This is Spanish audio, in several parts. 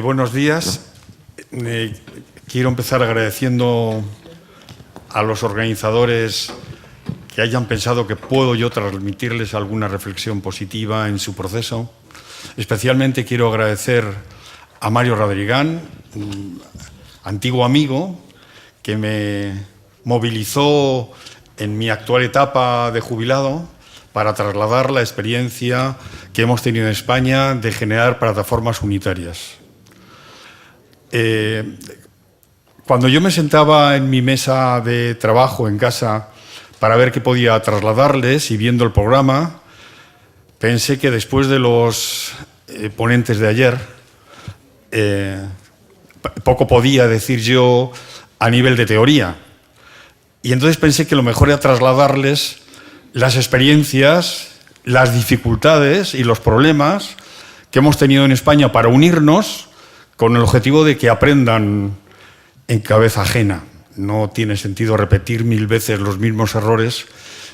Buenos días. Quiero empezar agradeciendo a los organizadores que hayan pensado que puedo yo transmitirles alguna reflexión positiva en su proceso. Especialmente quiero agradecer a Mario Radrigán, un antiguo amigo que me movilizó en mi actual etapa de jubilado para trasladar la experiencia que hemos tenido en España de generar plataformas unitarias. Cuando yo me sentaba en mi mesa de trabajo en casa para ver qué podía trasladarles y viendo el programa, pensé que después de los ponentes de ayer, poco podía decir yo a nivel de teoría. Y entonces pensé que lo mejor era trasladarles las experiencias, las dificultades y los problemas que hemos tenido en España para unirnos con el objetivo de que aprendan en cabeza ajena. No tiene sentido repetir 1000 veces los mismos errores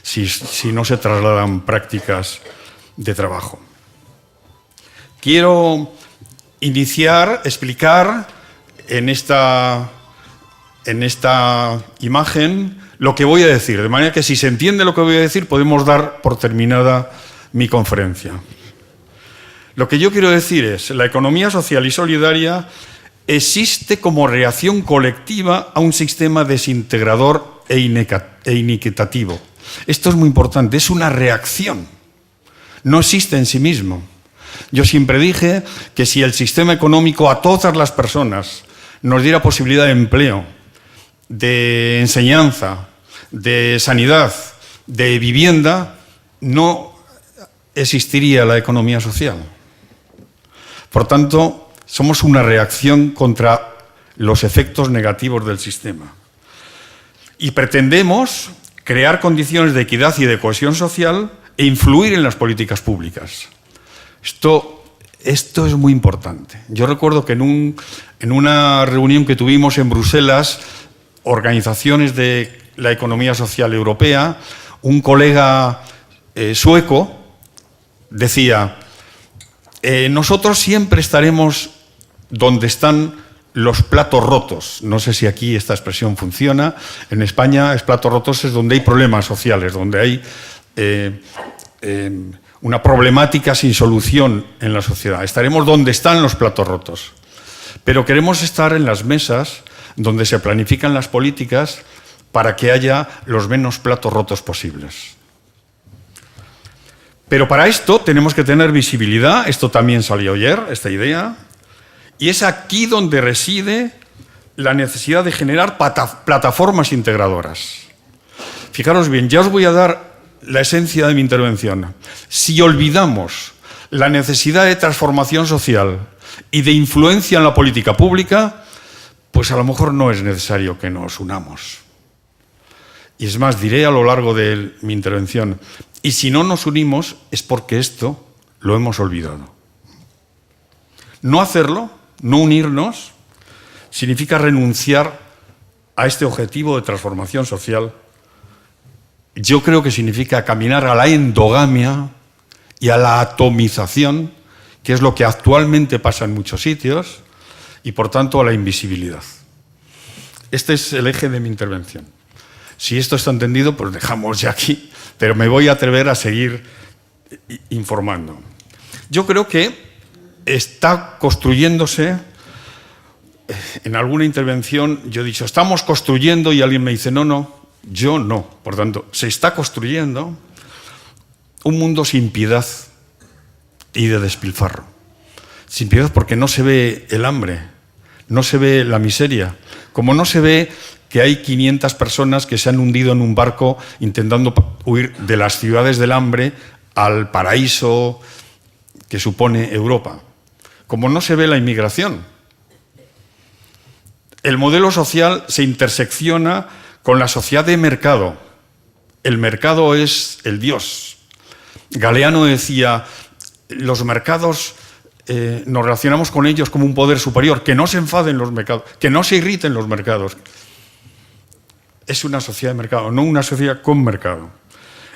si no se trasladan prácticas de trabajo. Quiero explicar en esta imagen lo que voy a decir, de manera que si se entiende lo que voy a decir podemos dar por terminada mi conferencia. Lo que yo quiero decir es, la economía social y solidaria existe como reacción colectiva a un sistema desintegrador e inequitativo. Esto es muy importante, es una reacción, no existe en sí mismo. Yo siempre dije que si el sistema económico a todas las personas nos diera posibilidad de empleo, de enseñanza, de sanidad, de vivienda, no existiría la economía social. Por tanto, somos una reacción contra los efectos negativos del sistema. Y pretendemos crear condiciones de equidad y de cohesión social e influir en las políticas públicas. Esto es muy importante. Yo recuerdo que en una reunión que tuvimos en Bruselas, organizaciones de la economía social europea, un colega sueco decía: nosotros siempre estaremos donde están los platos rotos. No sé si aquí esta expresión funciona. En España, platos rotos es donde hay problemas sociales, donde hay una problemática sin solución en la sociedad. Estaremos donde están los platos rotos. Pero queremos estar en las mesas donde se planifican las políticas para que haya los menos platos rotos posibles. Pero para esto tenemos que tener visibilidad, esto también salió ayer, esta idea, y es aquí donde reside la necesidad de generar plataformas integradoras. Fijaros bien, ya os voy a dar la esencia de mi intervención. Si olvidamos la necesidad de transformación social y de influencia en la política pública, pues a lo mejor no es necesario que nos unamos. Y es más, diré a lo largo de mi intervención, y si no nos unimos es porque esto lo hemos olvidado. No hacerlo, no unirnos, significa renunciar a este objetivo de transformación social. Yo creo que significa caminar a la endogamia y a la atomización, que es lo que actualmente pasa en muchos sitios, y por tanto a la invisibilidad. Este es el eje de mi intervención. Si esto está entendido, pues dejamos ya aquí, pero me voy a atrever a seguir informando. Yo creo que está construyéndose, en alguna intervención yo he dicho, estamos construyendo, y alguien me dice, no, yo no. Por tanto, se está construyendo un mundo sin piedad y de despilfarro. Sin piedad porque no se ve el hambre, no se ve la miseria, como no se ve que hay 500 personas que se han hundido en un barco intentando huir de las ciudades del hambre al paraíso que supone Europa. Como no se ve la inmigración. El modelo social se intersecciona con la sociedad de mercado. El mercado es el Dios. Galeano decía, los mercados nos relacionamos con ellos como un poder superior, que no se enfaden los mercados, que no se irriten los mercados. Es una sociedad de mercado, no una sociedad con mercado.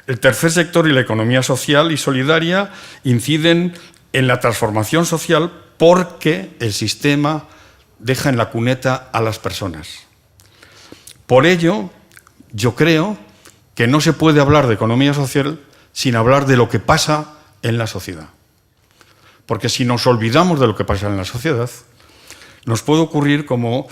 El tercer sector y la economía social y solidaria inciden en la transformación social porque el sistema deja en la cuneta a las personas. Por ello, yo creo que no se puede hablar de economía social sin hablar de lo que pasa en la sociedad. Porque si nos olvidamos de lo que pasa en la sociedad, nos puede ocurrir como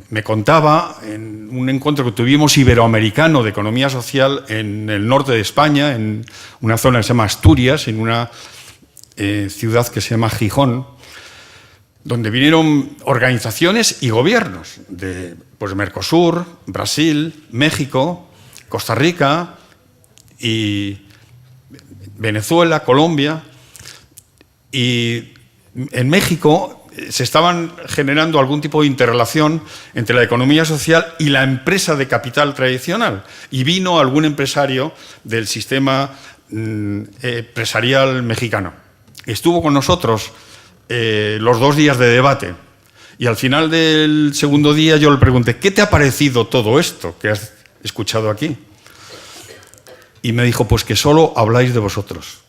me contaba en un encuentro que tuvimos iberoamericano de economía social en el norte de España, en una zona que se llama Asturias, en una ciudad que se llama Gijón, donde vinieron organizaciones y gobiernos de Mercosur, Brasil, México, Costa Rica y Venezuela, Colombia. Y en México se estaban generando algún tipo de interrelación entre la economía social y la empresa de capital tradicional. Y vino algún empresario del sistema empresarial mexicano. Estuvo con nosotros los 2 días de debate. Y al final del segundo día yo le pregunté, ¿qué te ha parecido todo esto que has escuchado aquí? Y me dijo, pues que solo habláis de vosotros.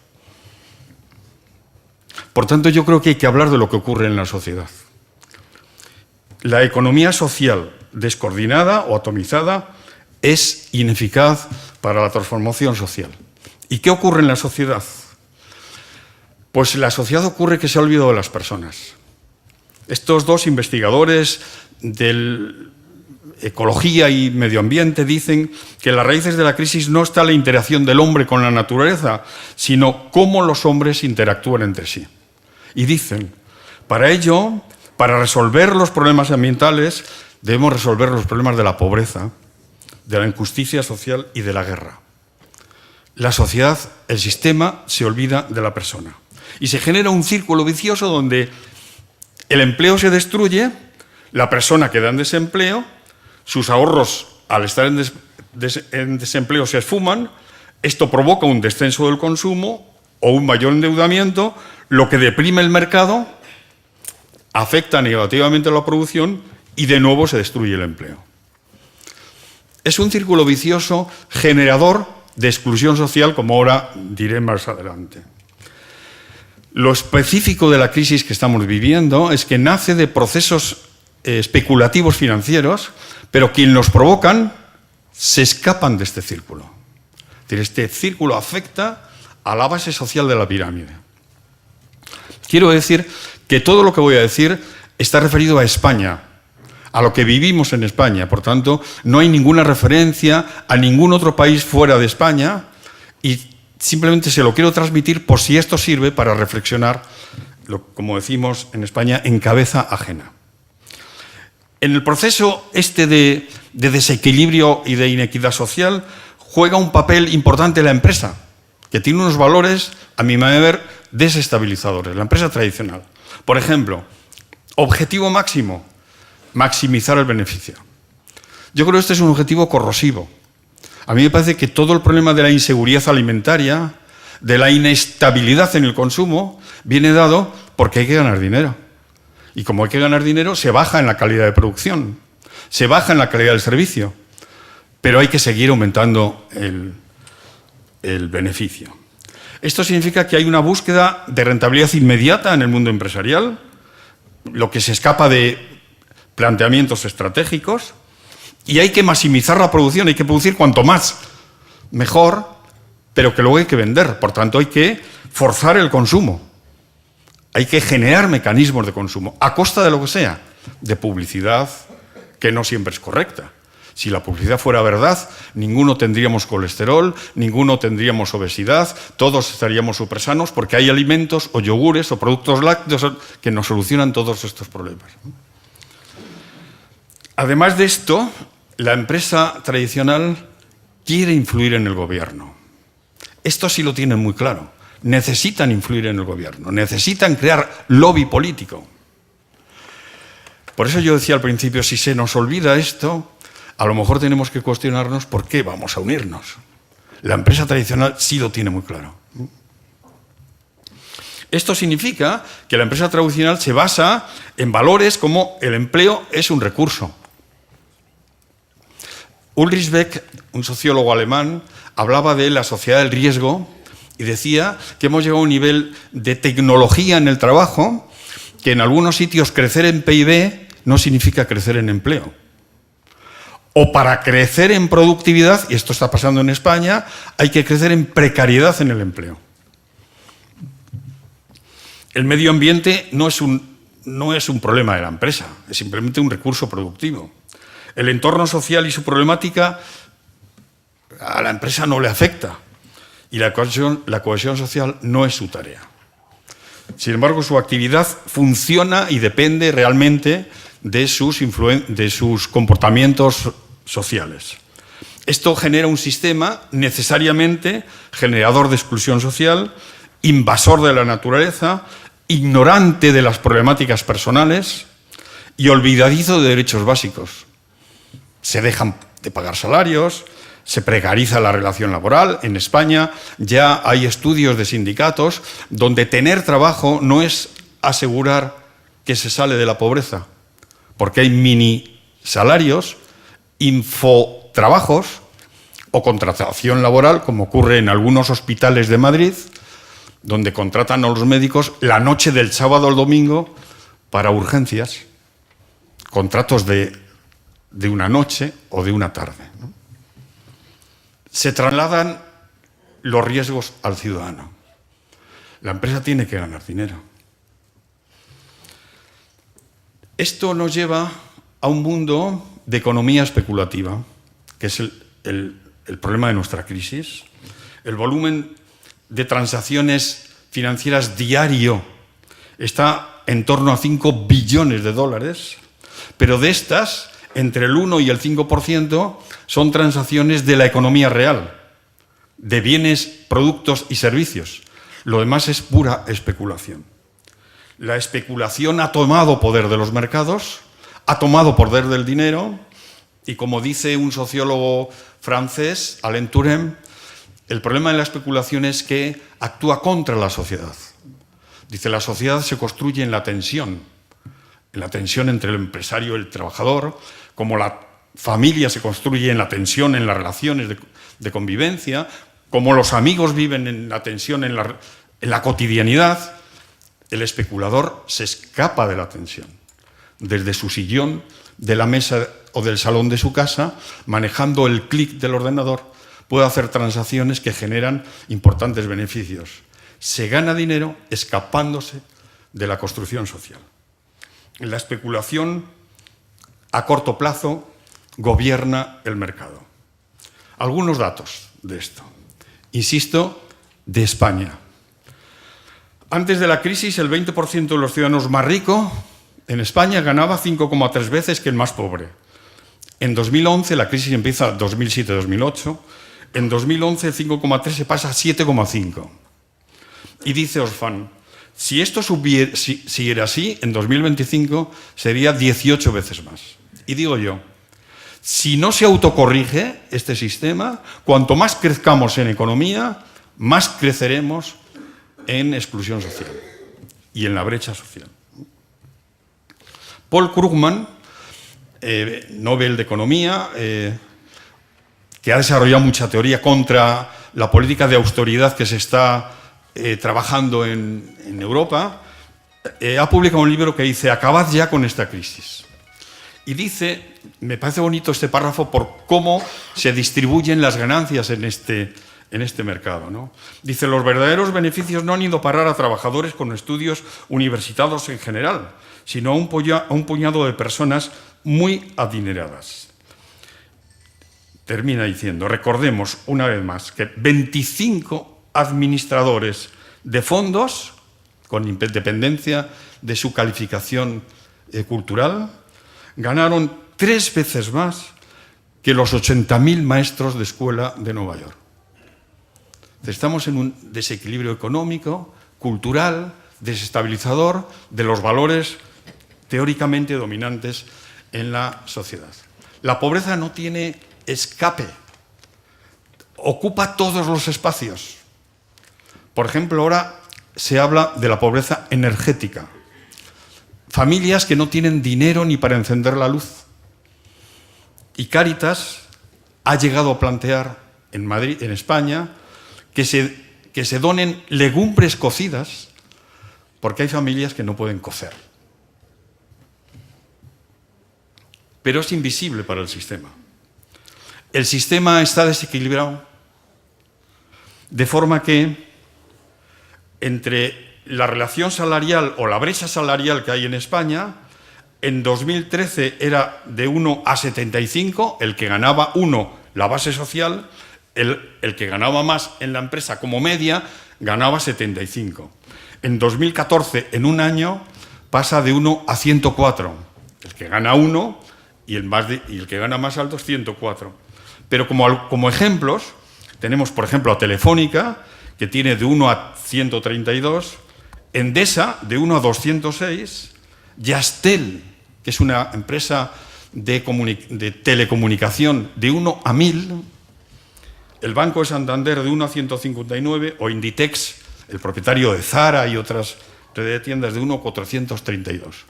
Por tanto, yo creo que hay que hablar de lo que ocurre en la sociedad. La economía social descoordinada o atomizada es ineficaz para la transformación social. ¿Y qué ocurre en la sociedad? Pues en la sociedad ocurre que se ha olvidado de las personas. Estos 2 investigadores de ecología y medio ambiente dicen que en las raíces de la crisis no está la interacción del hombre con la naturaleza, sino cómo los hombres interactúan entre sí. Y dicen, para ello, para resolver los problemas ambientales, debemos resolver los problemas de la pobreza, de la injusticia social y de la guerra. La sociedad, el sistema, se olvida de la persona. Y se genera un círculo vicioso donde el empleo se destruye, la persona queda en desempleo, sus ahorros, al estar en desempleo, se esfuman, esto provoca un descenso del consumo o un mayor endeudamiento, lo que deprime el mercado, afecta negativamente a la producción y de nuevo se destruye el empleo. Es un círculo vicioso generador de exclusión social, como ahora diré más adelante. Lo específico de la crisis que estamos viviendo es que nace de procesos especulativos financieros, pero quienes los provocan se escapan de este círculo. Es decir, este círculo afecta a la base social de la pirámide. Quiero decir que todo lo que voy a decir está referido a España, a lo que vivimos en España. Por tanto, no hay ninguna referencia a ningún otro país fuera de España y simplemente se lo quiero transmitir por si esto sirve para reflexionar, como decimos en España, en cabeza ajena. En el proceso de desequilibrio y de inequidad social juega un papel importante la empresa, que tiene unos valores, a mi manera de ver, desestabilizadores, la empresa tradicional. Por ejemplo, objetivo máximo, maximizar el beneficio. Yo creo que este es un objetivo corrosivo. A mí me parece que todo el problema de la inseguridad alimentaria, de la inestabilidad en el consumo, viene dado porque hay que ganar dinero. Y como hay que ganar dinero, se baja en la calidad de producción, se baja en la calidad del servicio, pero hay que seguir aumentando el beneficio. Esto significa que hay una búsqueda de rentabilidad inmediata en el mundo empresarial, lo que se escapa de planteamientos estratégicos, y hay que maximizar la producción, hay que producir cuanto más, mejor, pero que luego hay que vender. Por tanto, hay que forzar el consumo. Hay que generar mecanismos de consumo, a costa de lo que sea, de publicidad, que no siempre es correcta. Si la publicidad fuera verdad, ninguno tendríamos colesterol, ninguno tendríamos obesidad, todos estaríamos súper sanos porque hay alimentos o yogures o productos lácteos que nos solucionan todos estos problemas. Además de esto, la empresa tradicional quiere influir en el gobierno. Esto sí lo tienen muy claro. Necesitan influir en el gobierno, necesitan crear lobby político. Por eso yo decía al principio, si se nos olvida esto, a lo mejor tenemos que cuestionarnos por qué vamos a unirnos. La empresa tradicional sí lo tiene muy claro. Esto significa que la empresa tradicional se basa en valores como el empleo es un recurso. Ulrich Beck, un sociólogo alemán, hablaba de la sociedad del riesgo Y decía que hemos llegado a un nivel de tecnología en el trabajo que en algunos sitios crecer en PIB no significa crecer en empleo. O para crecer en productividad, y esto está pasando en España, hay que crecer en precariedad en el empleo. El medio ambiente no es un problema de la empresa, es simplemente un recurso productivo. El entorno social y su problemática a la empresa no le afecta y la cohesión social no es su tarea. Sin embargo, su actividad funciona y depende realmente de sus comportamientos sociales. Esto genera un sistema necesariamente generador de exclusión social, invasor de la naturaleza, ignorante de las problemáticas personales y olvidadizo de derechos básicos. Se dejan de pagar salarios, se precariza la relación laboral. En España ya hay estudios de sindicatos donde tener trabajo no es asegurar que se sale de la pobreza, porque hay mini salarios, infotrabajos o contratación laboral, como ocurre en algunos hospitales de Madrid, donde contratan a los médicos la noche del sábado al domingo para urgencias, contratos de una noche o de una tarde, ¿no? Se trasladan los riesgos al ciudadano. La empresa tiene que ganar dinero. Esto nos lleva a un mundo de economía especulativa, que es el problema de nuestra crisis. El volumen de transacciones financieras diario está en torno a 5 billones de dólares, pero de estas, entre el 1 y el 5% son transacciones de la economía real, de bienes, productos y servicios. Lo demás es pura especulación. La especulación ha tomado poder de los mercados, ha tomado poder del dinero y, como dice un sociólogo francés, Alain Touraine, el problema de la especulación es que actúa contra la sociedad. Dice, la sociedad se construye en la tensión entre el empresario y el trabajador, como la familia se construye en la tensión en las relaciones de convivencia, como los amigos viven en la tensión en la cotidianidad. El especulador se escapa de la tensión. Desde su sillón, de la mesa o del salón de su casa, manejando el clic del ordenador, puede hacer transacciones que generan importantes beneficios. Se gana dinero escapándose de la construcción social. La especulación a corto plazo gobierna el mercado. Algunos datos de esto. Insisto, de España. Antes de la crisis, el 20% de los ciudadanos más ricos en España ganaba 5,3 veces que el más pobre. En 2011, la crisis empieza en 2007-2008, en 2011 el 5,3 se pasa a 7,5. Y dice Oxfam, si esto siguiera así, en 2025 sería 18 veces más. Y digo yo, si no se autocorrige este sistema, cuanto más crezcamos en economía, más creceremos en exclusión social y en la brecha social. Paul Krugman, Nobel de Economía, que ha desarrollado mucha teoría contra la política de austeridad que se está trabajando en Europa, ha publicado un libro que dice «Acabad ya con esta crisis». Y dice, me parece bonito este párrafo por cómo se distribuyen las ganancias en este mercado, ¿no? Dice, los verdaderos beneficios no han ido a parar a trabajadores con estudios universitarios en general, sino a un puñado de personas muy adineradas. Termina diciendo, recordemos una vez más que 25 administradores de fondos, con independencia de su calificación cultural, ganaron 3 veces más que los 80.000 maestros de escuela de Nueva York. Estamos en un desequilibrio económico, cultural, desestabilizador de los valores teóricamente dominantes en la sociedad. La pobreza no tiene escape, ocupa todos los espacios. Por ejemplo, ahora se habla de la pobreza energética. Familias que no tienen dinero ni para encender la luz. Y Cáritas ha llegado a plantear en Madrid, en España, que se que se donen legumbres cocidas, porque hay familias que no pueden cocer. Pero es invisible para el sistema. El sistema está desequilibrado, de forma que entre la relación salarial o la brecha salarial que hay en España, en 2013 era de 1 a 75, el que ganaba 1, la base social, el que ganaba más en la empresa como media, ganaba 75. En 2014, en un año, pasa de 1 a 104. El que gana 1 y el que gana más alto es 104. Pero como ejemplos, tenemos, por ejemplo, a Telefónica, que tiene de 1 a 132, Endesa, de 1 a 206, Yastel, que es una empresa de telecomunicación, de 1 a 1000, el Banco de Santander, de 1 a 159, o Inditex, el propietario de Zara y otras redes de tiendas, de 1 a 432.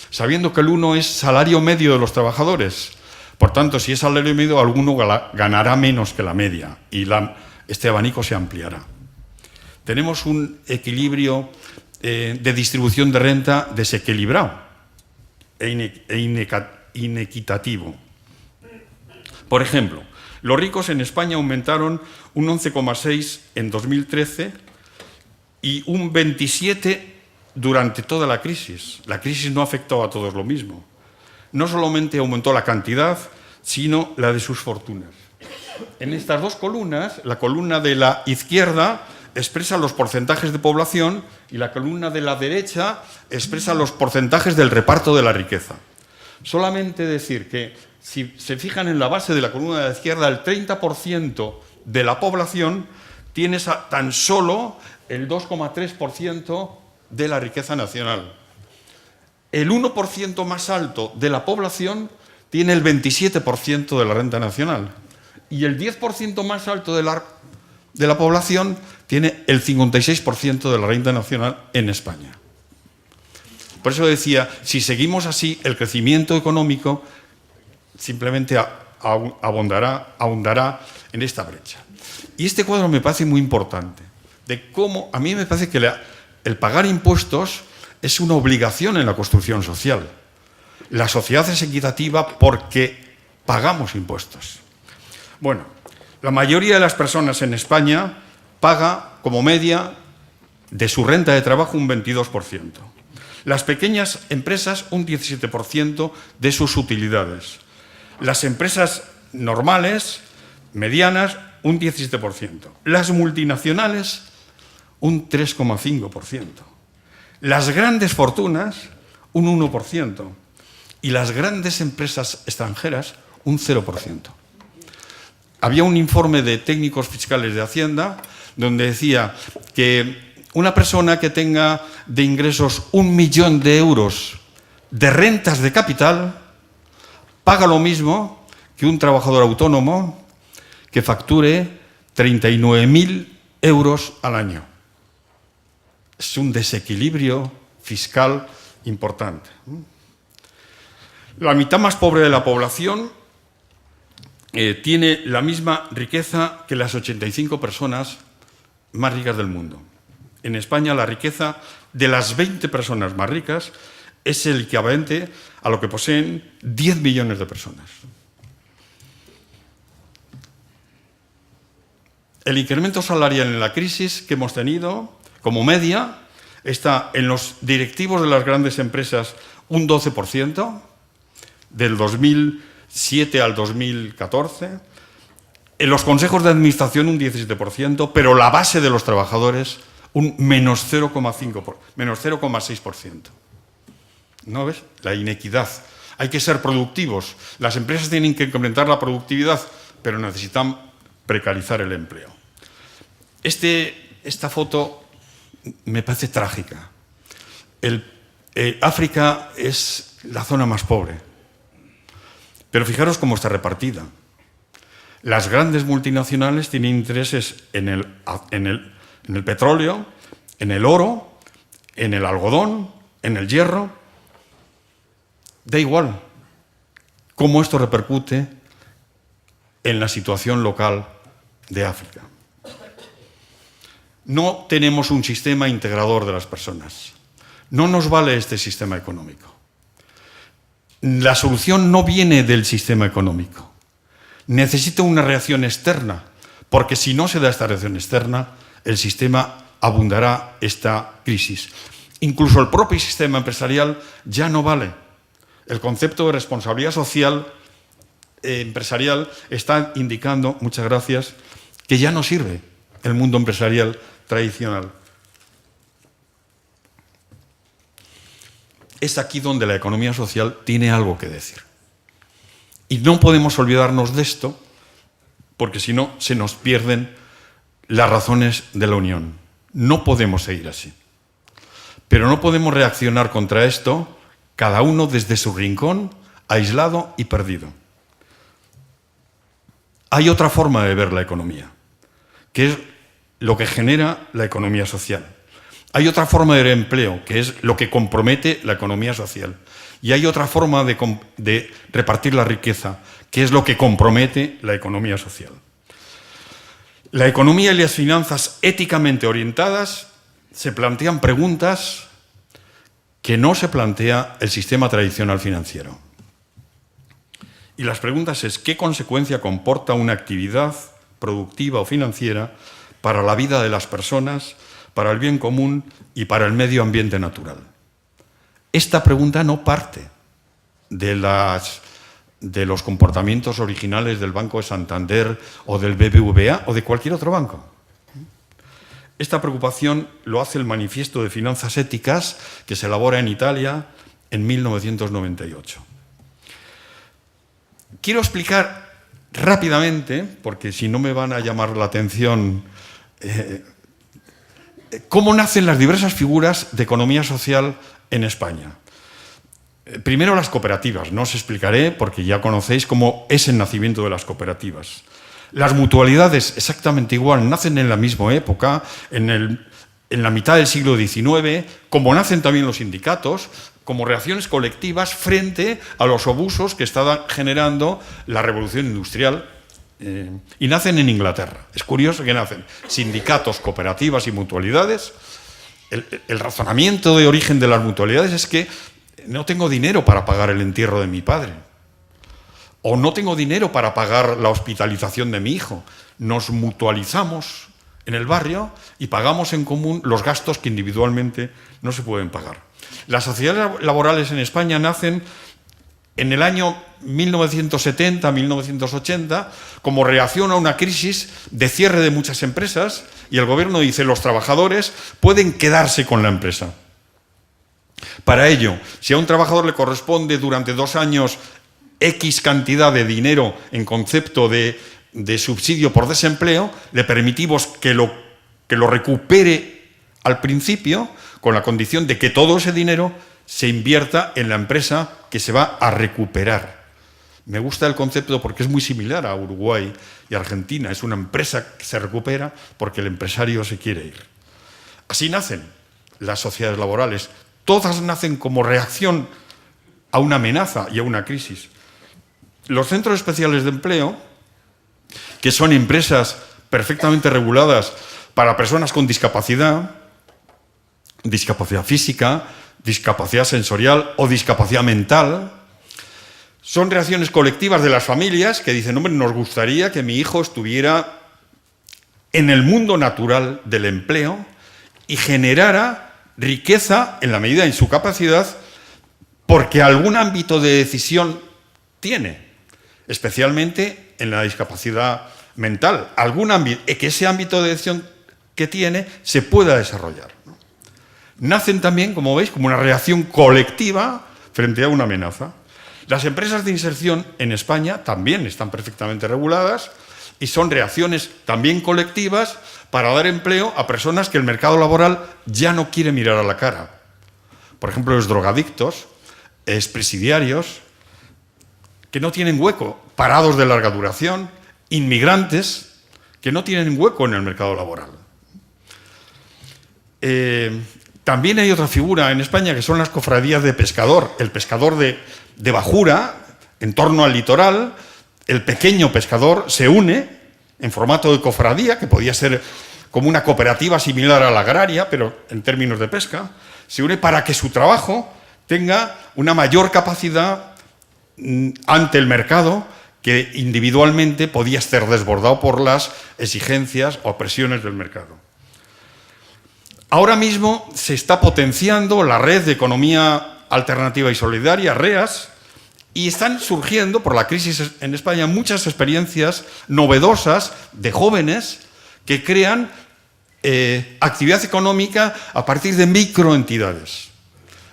Sabiendo que el 1 es salario medio de los trabajadores. Por tanto, si es salario medio, alguno ganará menos que la media y este abanico se ampliará. Tenemos un equilibrio de distribución de renta desequilibrado e inequitativo. Por ejemplo, los ricos en España aumentaron un 11,6 en 2013 y un 27 durante toda la crisis. La crisis no afectó a todos lo mismo. No solamente aumentó la cantidad, sino la de sus fortunas. En estas dos columnas, la columna de la izquierda expresa los porcentajes de población y la columna de la derecha expresa los porcentajes del reparto de la riqueza. Solamente decir que, si se fijan en la base de la columna de la izquierda, el 30% de la población tiene tan solo el 2,3% de la riqueza nacional. El 1% más alto de la población tiene el 27% de la renta nacional. Y el 10% más alto de la población tiene el 56% de la renta nacional en España. Por eso decía, si seguimos así, el crecimiento económico simplemente ahondará en esta brecha. Y este cuadro me parece muy importante, de cómo a mí me parece que el pagar impuestos es una obligación en la construcción social. La sociedad es equitativa porque pagamos impuestos. Bueno, la mayoría de las personas en España paga como media de su renta de trabajo un 22%. Las pequeñas empresas un 17% de sus utilidades. Las empresas normales, medianas, un 17%. Las multinacionales, un 3,5%. Las grandes fortunas, un 1%. Y las grandes empresas extranjeras, un 0%. Había un informe de técnicos fiscales de Hacienda donde decía que una persona que tenga de ingresos 1 millón de euros de rentas de capital paga lo mismo que un trabajador autónomo que facture 39.000 euros al año. Es un desequilibrio fiscal importante. La mitad más pobre de la población tiene la misma riqueza que las 85 personas más ricas del mundo. En España, la riqueza de las 20 personas más ricas es el equivalente a lo que poseen 10 millones de personas. El incremento salarial en la crisis que hemos tenido, como media, está en los directivos de las grandes empresas un 12%, del 2007 al 2014, en los consejos de administración un 17%, pero la base de los trabajadores un menos 0,6%. ¿No ves? La inequidad. Hay que ser productivos. Las empresas tienen que incrementar la productividad, pero necesitan precarizar el empleo. Esta foto me parece trágica. África es la zona más pobre. Pero fijaros cómo está repartida. Las grandes multinacionales tienen intereses en el petróleo, en el oro, en el algodón, en el hierro. Da igual cómo esto repercute en la situación local de África. No tenemos un sistema integrador de las personas. No nos vale este sistema económico. La solución no viene del sistema económico. Necesita una reacción externa, porque si no se da esta reacción externa, el sistema abundará esta crisis. Incluso el propio sistema empresarial ya no vale. El concepto de responsabilidad social empresarial está indicando, muchas gracias, que ya no sirve el mundo empresarial tradicional. Es aquí donde la economía social tiene algo que decir. Y no podemos olvidarnos de esto, porque si no, se nos pierden las razones de la unión. No podemos seguir así. Pero no podemos reaccionar contra esto, cada uno desde su rincón, aislado y perdido. Hay otra forma de ver la economía, que es lo que genera la economía social. Hay otra forma de ver empleo, que es lo que compromete la economía social. Y hay otra forma de repartir la riqueza, que es lo que compromete la economía social. La economía y las finanzas éticamente orientadas se plantean preguntas que no se plantea el sistema tradicional financiero. Y las preguntas es, ¿qué consecuencia comporta una actividad productiva o financiera para la vida de las personas, para el bien común y para el medio ambiente natural? Esta pregunta no parte de los comportamientos originales del Banco de Santander o del BBVA o de cualquier otro banco. Esta preocupación lo hace el Manifiesto de Finanzas Éticas que se elabora en Italia en 1998. Quiero explicar rápidamente, porque si no me van a llamar la atención, cómo nacen las diversas figuras de economía social en España. Primero las cooperativas, no os explicaré porque ya conocéis cómo es el nacimiento de las cooperativas. Las mutualidades, exactamente igual, nacen en la misma época, en la mitad del siglo XIX, como nacen también los sindicatos, como reacciones colectivas frente a los abusos que estaba generando la revolución industrial. Y nacen en Inglaterra. Es curioso que nacen sindicatos, cooperativas y mutualidades. El razonamiento de origen de las mutualidades es que no tengo dinero para pagar el entierro de mi padre. O no tengo dinero para pagar la hospitalización de mi hijo. Nos mutualizamos en el barrio y pagamos en común los gastos que individualmente no se pueden pagar. Las sociedades laborales en España nacen en el año 1970-1980 como reacción a una crisis de cierre de muchas empresas y el gobierno dice los trabajadores pueden quedarse con la empresa. Para ello, si a un trabajador le corresponde durante 2 años X cantidad de dinero en concepto de subsidio por desempleo, le permitimos que lo recupere al principio con la condición de que todo ese dinero se invierta en la empresa que se va a recuperar. Me gusta el concepto porque es muy similar a Uruguay y Argentina. Es una empresa que se recupera porque el empresario se quiere ir. Así nacen las sociedades laborales. Todas nacen como reacción a una amenaza y a una crisis. Los centros especiales de empleo, que son empresas perfectamente reguladas para personas con discapacidad física, discapacidad sensorial o discapacidad mental, son reacciones colectivas de las familias que dicen, hombre, nos gustaría que mi hijo estuviera en el mundo natural del empleo y generara riqueza en la medida de su capacidad porque algún ámbito de decisión tiene, especialmente en la discapacidad mental, algún ámbito, que ese ámbito de decisión que tiene se pueda desarrollar. Nacen también, como veis, como una reacción colectiva frente a una amenaza. Las empresas de inserción en España también están perfectamente reguladas y son reacciones también colectivas para dar empleo a personas que el mercado laboral ya no quiere mirar a la cara. Por ejemplo, los drogadictos, expresidiarios, que no tienen hueco, parados de larga duración, inmigrantes que no tienen hueco en el mercado laboral. También hay otra figura en España que son las cofradías de pescador. El pescador de bajura, en torno al litoral, el pequeño pescador se une en formato de cofradía, que podía ser como una cooperativa similar a la agraria, pero en términos de pesca, se une para que su trabajo tenga una mayor capacidad ante el mercado que individualmente podía estar desbordado por las exigencias o presiones del mercado. Ahora mismo se está potenciando la red de economía alternativa y solidaria, REAS, y están surgiendo, por la crisis en España, muchas experiencias novedosas de jóvenes que crean actividad económica a partir de microentidades.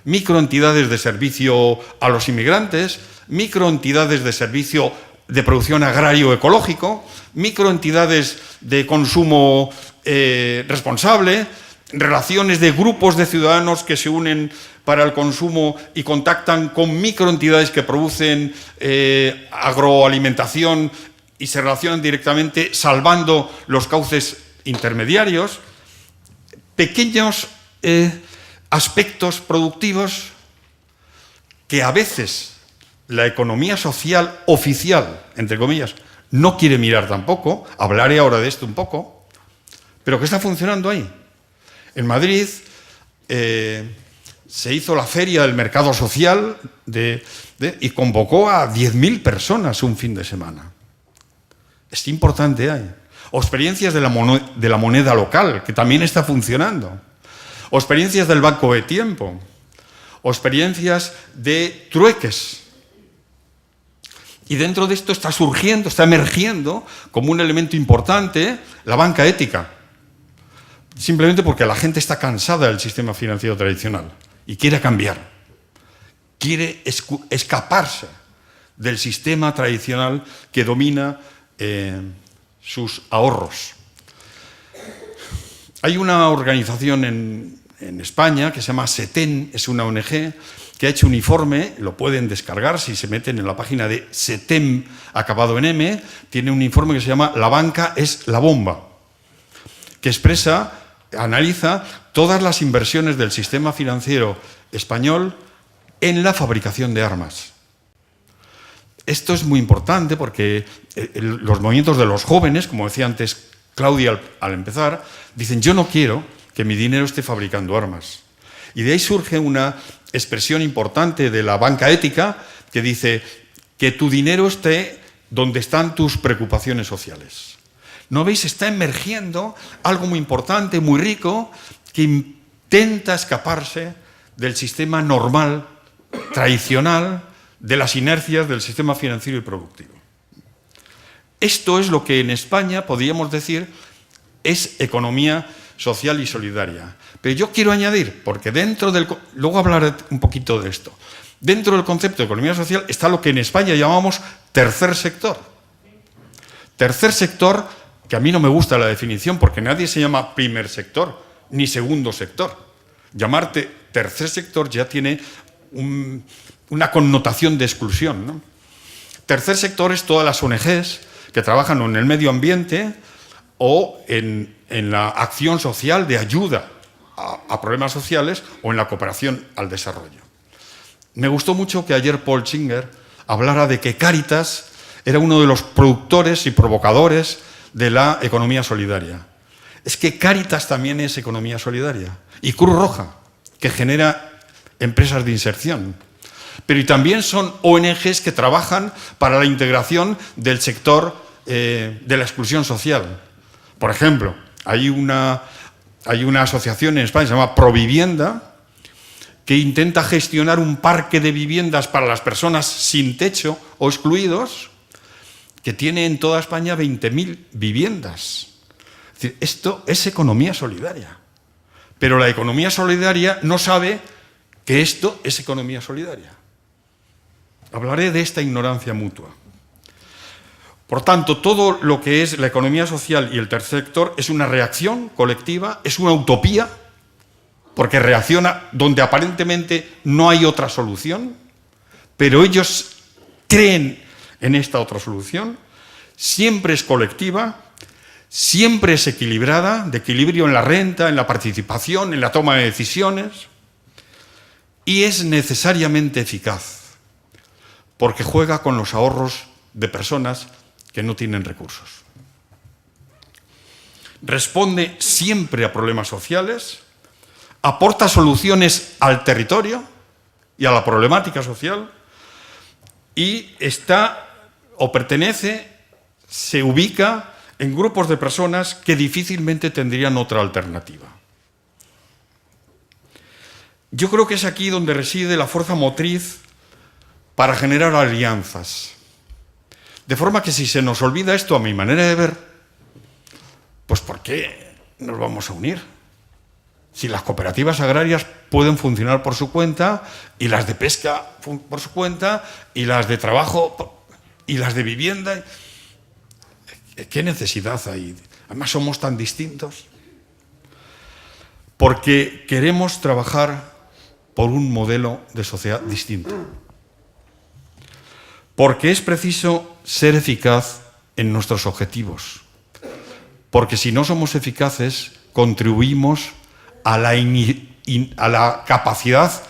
Microentidades de servicio a los inmigrantes, microentidades de servicio de producción agrario ecológico, microentidades de consumo responsable, relaciones de grupos de ciudadanos que se unen para el consumo y contactan con microentidades que producen agroalimentación y se relacionan directamente salvando los cauces intermediarios, pequeños aspectos productivos que a veces la economía social oficial, entre comillas, no quiere mirar tampoco, hablaré ahora de esto un poco, pero que está funcionando ahí. En Madrid se hizo la feria del mercado social y convocó a 10.000 personas un fin de semana. Es importante ahí. O experiencias de la moneda local, que también está funcionando. O experiencias del banco de tiempo. O experiencias de trueques. Y dentro de esto está surgiendo, está emergiendo como un elemento importante la banca ética. Simplemente porque la gente está cansada del sistema financiero tradicional y quiere cambiar. Quiere escaparse del sistema tradicional que domina sus ahorros. Hay una organización en España que se llama SETEN, es una ONG, que ha hecho un informe, lo pueden descargar si se meten en la página de SETEM, acabado en M, tiene un informe que se llama La banca es la bomba, que analiza todas las inversiones del sistema financiero español en la fabricación de armas. Esto es muy importante porque los movimientos de los jóvenes, como decía antes Claudia al empezar, dicen yo no quiero que mi dinero esté fabricando armas. Y de ahí surge una expresión importante de la banca ética que dice que tu dinero esté donde están tus preocupaciones sociales. ¿No veis? Está emergiendo algo muy importante, muy rico, que intenta escaparse del sistema normal, tradicional, de las inercias del sistema financiero y productivo. Esto es lo que en España podríamos decir es economía social y solidaria. Pero yo quiero añadir, porque luego hablaré un poquito de esto, dentro del concepto de economía social está lo que en España llamamos tercer sector. Tercer sector, que a mí no me gusta la definición porque nadie se llama primer sector ni segundo sector. Llamarte tercer sector ya tiene una connotación de exclusión, ¿no? Tercer sector es todas las ONGs que trabajan en el medio ambiente o en la acción social de ayuda a problemas sociales o en la cooperación al desarrollo. Me gustó mucho que ayer Paul Singer hablara de que Cáritas era uno de los productores y provocadores de la economía solidaria. Es que Cáritas también es economía solidaria. Y Cruz Roja, que genera empresas de inserción. Pero y también son ONGs que trabajan para la integración del sector de la exclusión social. Por ejemplo, hay una asociación en España que se llama Provivienda, que intenta gestionar un parque de viviendas para las personas sin techo o excluidos, que tiene en toda España 20.000 viviendas. Es decir, esto es economía solidaria. Pero la economía solidaria no sabe que esto es economía solidaria. Hablaré de esta ignorancia mutua. Por tanto, todo lo que es la economía social y el tercer sector es una reacción colectiva, es una utopía, porque reacciona donde aparentemente no hay otra solución, pero ellos creen en esta otra solución, siempre es colectiva, siempre es equilibrada, de equilibrio en la renta, en la participación, en la toma de decisiones, y es necesariamente eficaz, porque juega con los ahorros de personas que no tienen recursos. responde siempre a problemas sociales, aporta soluciones al territorio y a la problemática social y está o pertenece, se ubica en grupos de personas que difícilmente tendrían otra alternativa. Yo creo que es aquí donde reside la fuerza motriz para generar alianzas. De forma que si se nos olvida esto, a mi manera de ver, pues ¿por qué nos vamos a unir? Si las cooperativas agrarias pueden funcionar por su cuenta, y las de pesca por su cuenta, y las de trabajo, y las de vivienda, ¿qué necesidad hay? Además somos tan distintos. Porque queremos trabajar por un modelo de sociedad distinto. Porque es preciso ser eficaz en nuestros objetivos. Porque si no somos eficaces, contribuimos a la capacidad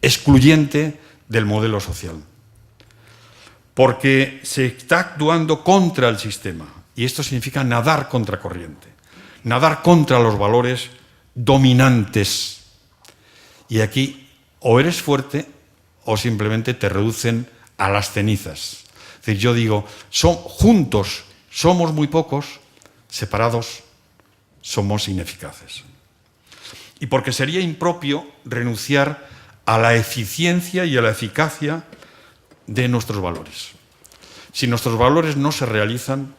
excluyente del modelo social. Porque se está actuando contra el sistema. Y esto significa nadar contra corriente. Nadar contra los valores dominantes. Y aquí o eres fuerte o simplemente te reducen a las cenizas. Es decir, yo digo, juntos somos muy pocos, separados somos ineficaces. Y porque sería impropio renunciar a la eficiencia y a la eficacia de nuestros valores. Si nuestros valores no se realizan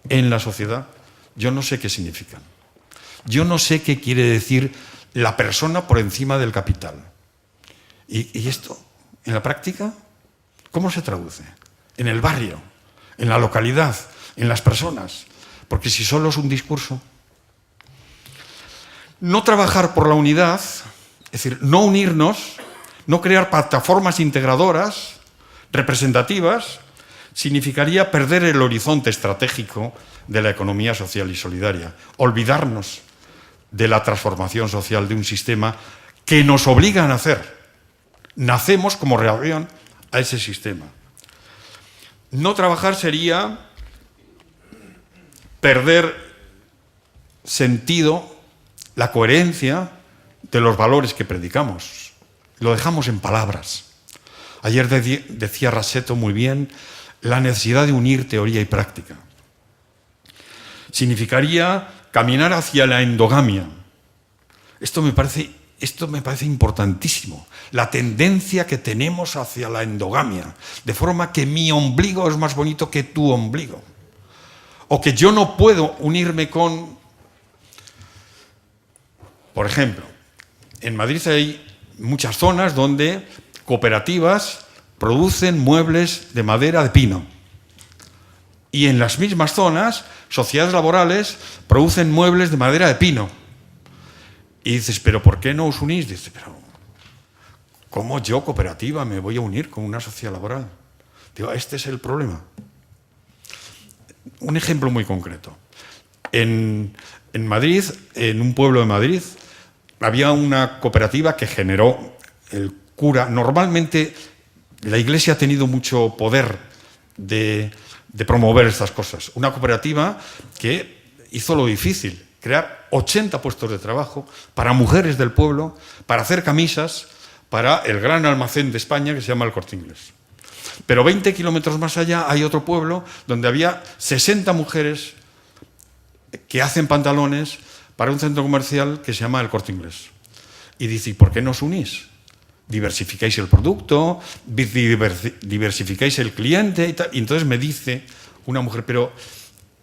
en la sociedad, yo no sé qué significan. Yo no sé qué quiere decir la persona por encima del capital. ¿Y esto, en la práctica, cómo se traduce? En el barrio, en la localidad, en las personas. Porque si solo es un discurso. No trabajar por la unidad, es decir, no unirnos, no crear plataformas integradoras, representativas, significaría perder el horizonte estratégico de la economía social y solidaria, olvidarnos de la transformación social de un sistema que nos obliga a nacer. Nacemos como reacción a ese sistema. No trabajar sería perder sentido, la coherencia de los valores que predicamos. Lo dejamos en palabras. Ayer decía Rasetto muy bien la necesidad de unir teoría y práctica. Significaría caminar hacia la endogamia. Esto me parece importantísimo. La tendencia que tenemos hacia la endogamia. De forma que mi ombligo es más bonito que tu ombligo. O que yo no puedo unirme con... Por ejemplo, en Madrid hay muchas zonas donde cooperativas producen muebles de madera de pino. Y en las mismas zonas, sociedades laborales producen muebles de madera de pino. Y dices, ¿pero por qué no os unís? Dices, pero ¿cómo yo, cooperativa, me voy a unir con una sociedad laboral? Digo, este es el problema. Un ejemplo muy concreto. En Madrid, en un pueblo de Madrid, había una cooperativa que generó el cura. Normalmente la Iglesia ha tenido mucho poder de promover estas cosas. Una cooperativa que hizo lo difícil, crear 80 puestos de trabajo para mujeres del pueblo, para hacer camisas para el gran almacén de España que se llama El Corte Inglés. Pero 20 kilómetros más allá hay otro pueblo donde había 60 mujeres que hacen pantalones para un centro comercial que se llama El Corte Inglés. Y dice, ¿y por qué no os unís? Diversificáis el producto, diversificáis el cliente y tal. Y entonces me dice una mujer, pero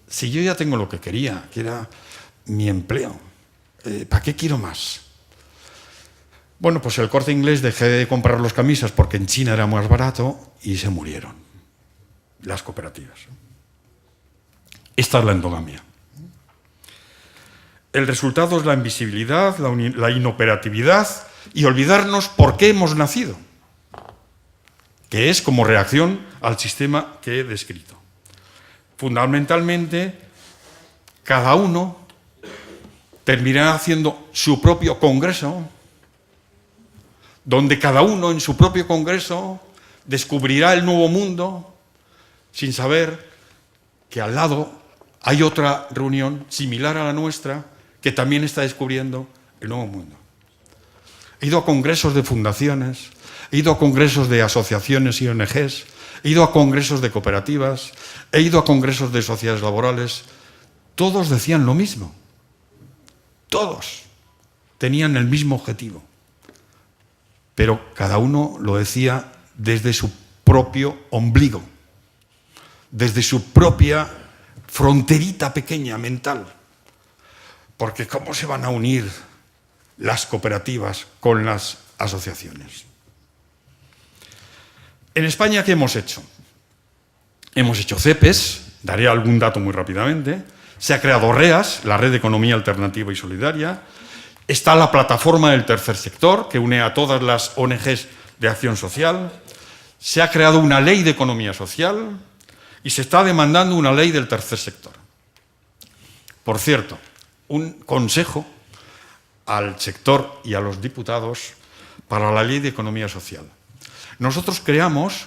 si yo ya tengo lo que quería, que era mi empleo, ¿para qué quiero más? Bueno, pues El Corte Inglés dejé de comprar las camisas porque en China era más barato y se murieron las cooperativas. Esta es la endogamia. El resultado es la invisibilidad, la inoperatividad y olvidarnos por qué hemos nacido, que es como reacción al sistema que he descrito. Fundamentalmente, cada uno terminará haciendo su propio congreso, donde cada uno en su propio congreso descubrirá el nuevo mundo sin saber que al lado hay otra reunión similar a la nuestra que también está descubriendo el nuevo mundo. He ido a congresos de fundaciones, he ido a congresos de asociaciones y ONGs, he ido a congresos de cooperativas, he ido a congresos de sociedades laborales. Todos decían lo mismo. Todos tenían el mismo objetivo. Pero cada uno lo decía desde su propio ombligo, desde su propia fronterita pequeña mental. Porque ¿cómo se van a unir las cooperativas con las asociaciones? En España, ¿qué hemos hecho? Hemos hecho CEPES, daré algún dato muy rápidamente. Se ha creado REAS, la Red de Economía Alternativa y Solidaria. Está la plataforma del tercer sector, que une a todas las ONGs de acción social. Se ha creado una ley de economía social y se está demandando una ley del tercer sector. Por cierto, un consejo al sector y a los diputados para la ley de economía social. Nosotros creamos,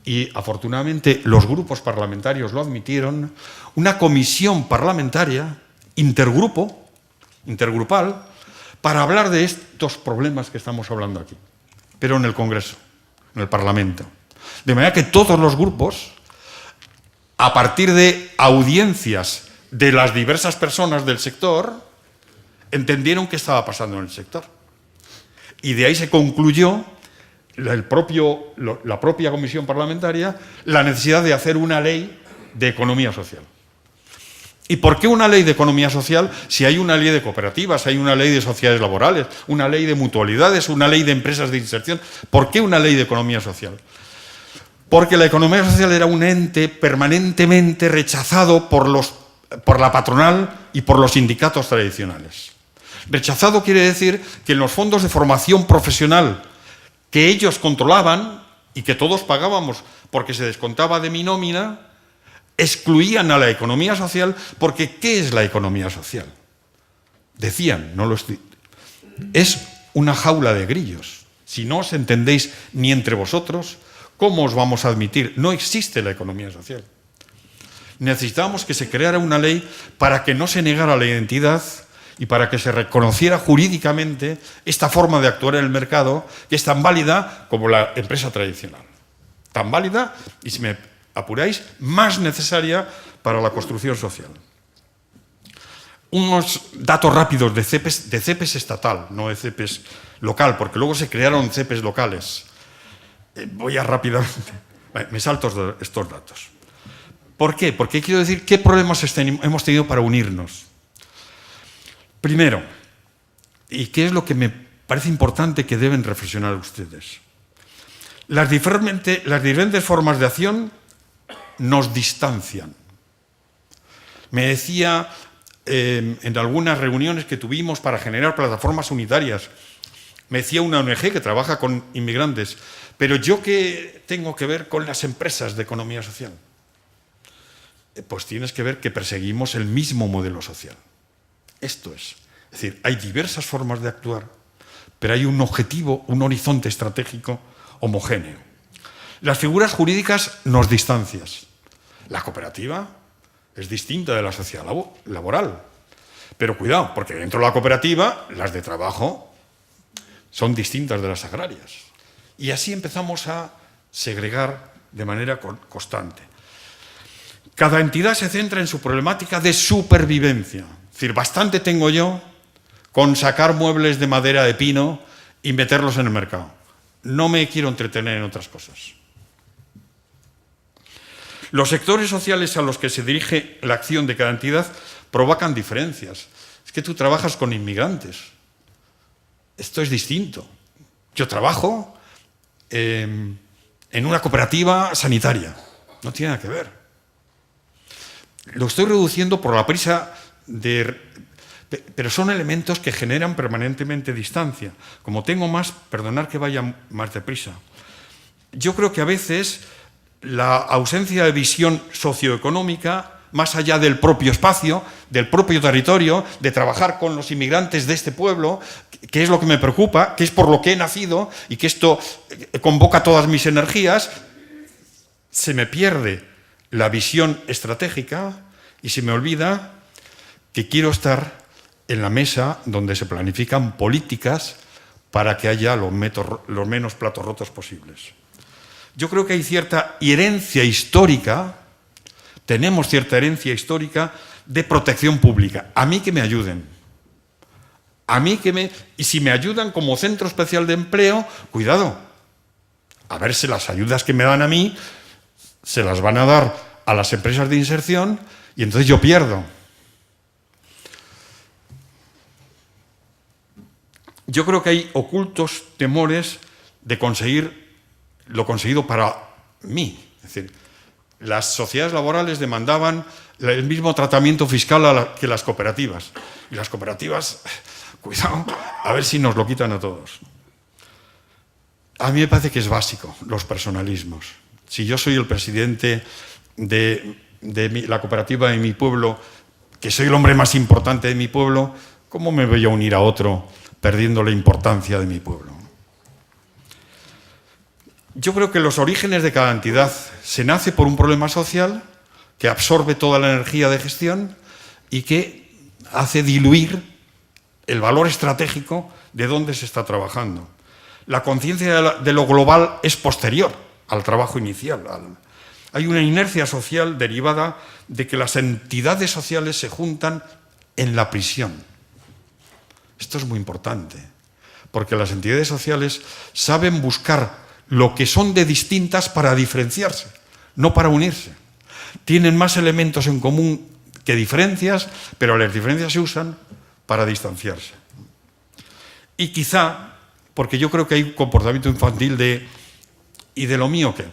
y afortunadamente los grupos parlamentarios lo admitieron, una comisión parlamentaria, intergrupal, para hablar de estos problemas que estamos hablando aquí, pero en el Congreso, en el Parlamento. De manera que todos los grupos, a partir de audiencias de las diversas personas del sector, entendieron qué estaba pasando en el sector. Y de ahí se concluyó la propia comisión parlamentaria la necesidad de hacer una ley de economía social. ¿Y por qué una ley de economía social si hay una ley de cooperativas, hay una ley de sociedades laborales, una ley de mutualidades, una ley de empresas de inserción? ¿Por qué una ley de economía social? Porque la economía social era un ente permanentemente rechazado por la patronal y por los sindicatos tradicionales. Rechazado quiere decir que en los fondos de formación profesional que ellos controlaban y que todos pagábamos porque se descontaba de mi nómina, excluían a la economía social porque ¿qué es la economía social? Decían, es una jaula de grillos. Si no os entendéis ni entre vosotros, ¿cómo os vamos a admitir? No existe la economía social. Necesitábamos que se creara una ley para que no se negara la identidad y para que se reconociera jurídicamente esta forma de actuar en el mercado, que es tan válida como la empresa tradicional. Tan válida y, si me apuráis, más necesaria para la construcción social. Unos datos rápidos de CEPES estatal, no de CEPES local, porque luego se crearon CEPES locales. Voy a rápidamente, me salto estos datos. ¿Por qué? Porque quiero decir qué problemas hemos tenido para unirnos. Primero, y qué es lo que me parece importante que deben reflexionar ustedes. Las diferentes formas de acción nos distancian. Me decía en algunas reuniones que tuvimos para generar plataformas unitarias, me decía una ONG que trabaja con inmigrantes, pero ¿yo qué tengo que ver con las empresas de economía social? Pues tienes que ver que perseguimos el mismo modelo social. Esto es decir, hay diversas formas de actuar, pero hay un objetivo, un horizonte estratégico homogéneo. Las figuras jurídicas nos distancian. La cooperativa es distinta de la sociedad laboral. Pero cuidado, porque dentro de la cooperativa, las de trabajo son distintas de las agrarias. Y así empezamos a segregar de manera constante. Cada entidad se centra en su problemática de supervivencia. Es decir, bastante tengo yo con sacar muebles de madera de pino y meterlos en el mercado. No me quiero entretener en otras cosas. Los sectores sociales a los que se dirige la acción de cada entidad provocan diferencias. Es que tú trabajas con inmigrantes. Esto es distinto. Yo trabajo en una cooperativa sanitaria. No tiene nada que ver. Lo estoy reduciendo por la prisa pero son elementos que generan permanentemente distancia. Como tengo más, perdonad que vaya más deprisa. Yo creo que a veces la ausencia de visión socioeconómica, más allá del propio espacio, del propio territorio, de trabajar con los inmigrantes de este pueblo, que es lo que me preocupa, que es por lo que he nacido y que esto convoca todas mis energías, se me pierde la visión estratégica Y se me olvida que quiero estar en la mesa donde se planifican políticas para que haya los menos platos rotos posibles. Yo creo que hay cierta herencia histórica, tenemos cierta herencia histórica de protección pública. A mí que me ayuden. Y si me ayudan como centro especial de empleo, cuidado, a ver si las ayudas que me dan a mí se las van a dar a las empresas de inserción y entonces yo pierdo. Yo creo que hay ocultos temores de conseguir lo conseguido para mí. Es decir, las sociedades laborales demandaban el mismo tratamiento fiscal que las cooperativas. Y las cooperativas, cuidado, a ver si nos lo quitan a todos. A mí me parece que es básico, los personalismos. Si yo soy el presidente de la cooperativa de mi pueblo, que soy el hombre más importante de mi pueblo, ¿cómo me voy a unir a otro perdiendo la importancia de mi pueblo? Yo creo que los orígenes de cada entidad se nace por un problema social que absorbe toda la energía de gestión y que hace diluir el valor estratégico de dónde se está trabajando. La conciencia de lo global es posterior al trabajo inicial. Hay una inercia social derivada de que las entidades sociales se juntan en la prisión. Esto es muy importante, porque las entidades sociales saben buscar lo que son de distintas para diferenciarse, no para unirse. Tienen más elementos en común que diferencias, pero las diferencias se usan para distanciarse. Y quizá, porque yo creo que hay un comportamiento infantil ¿y de lo mío qué?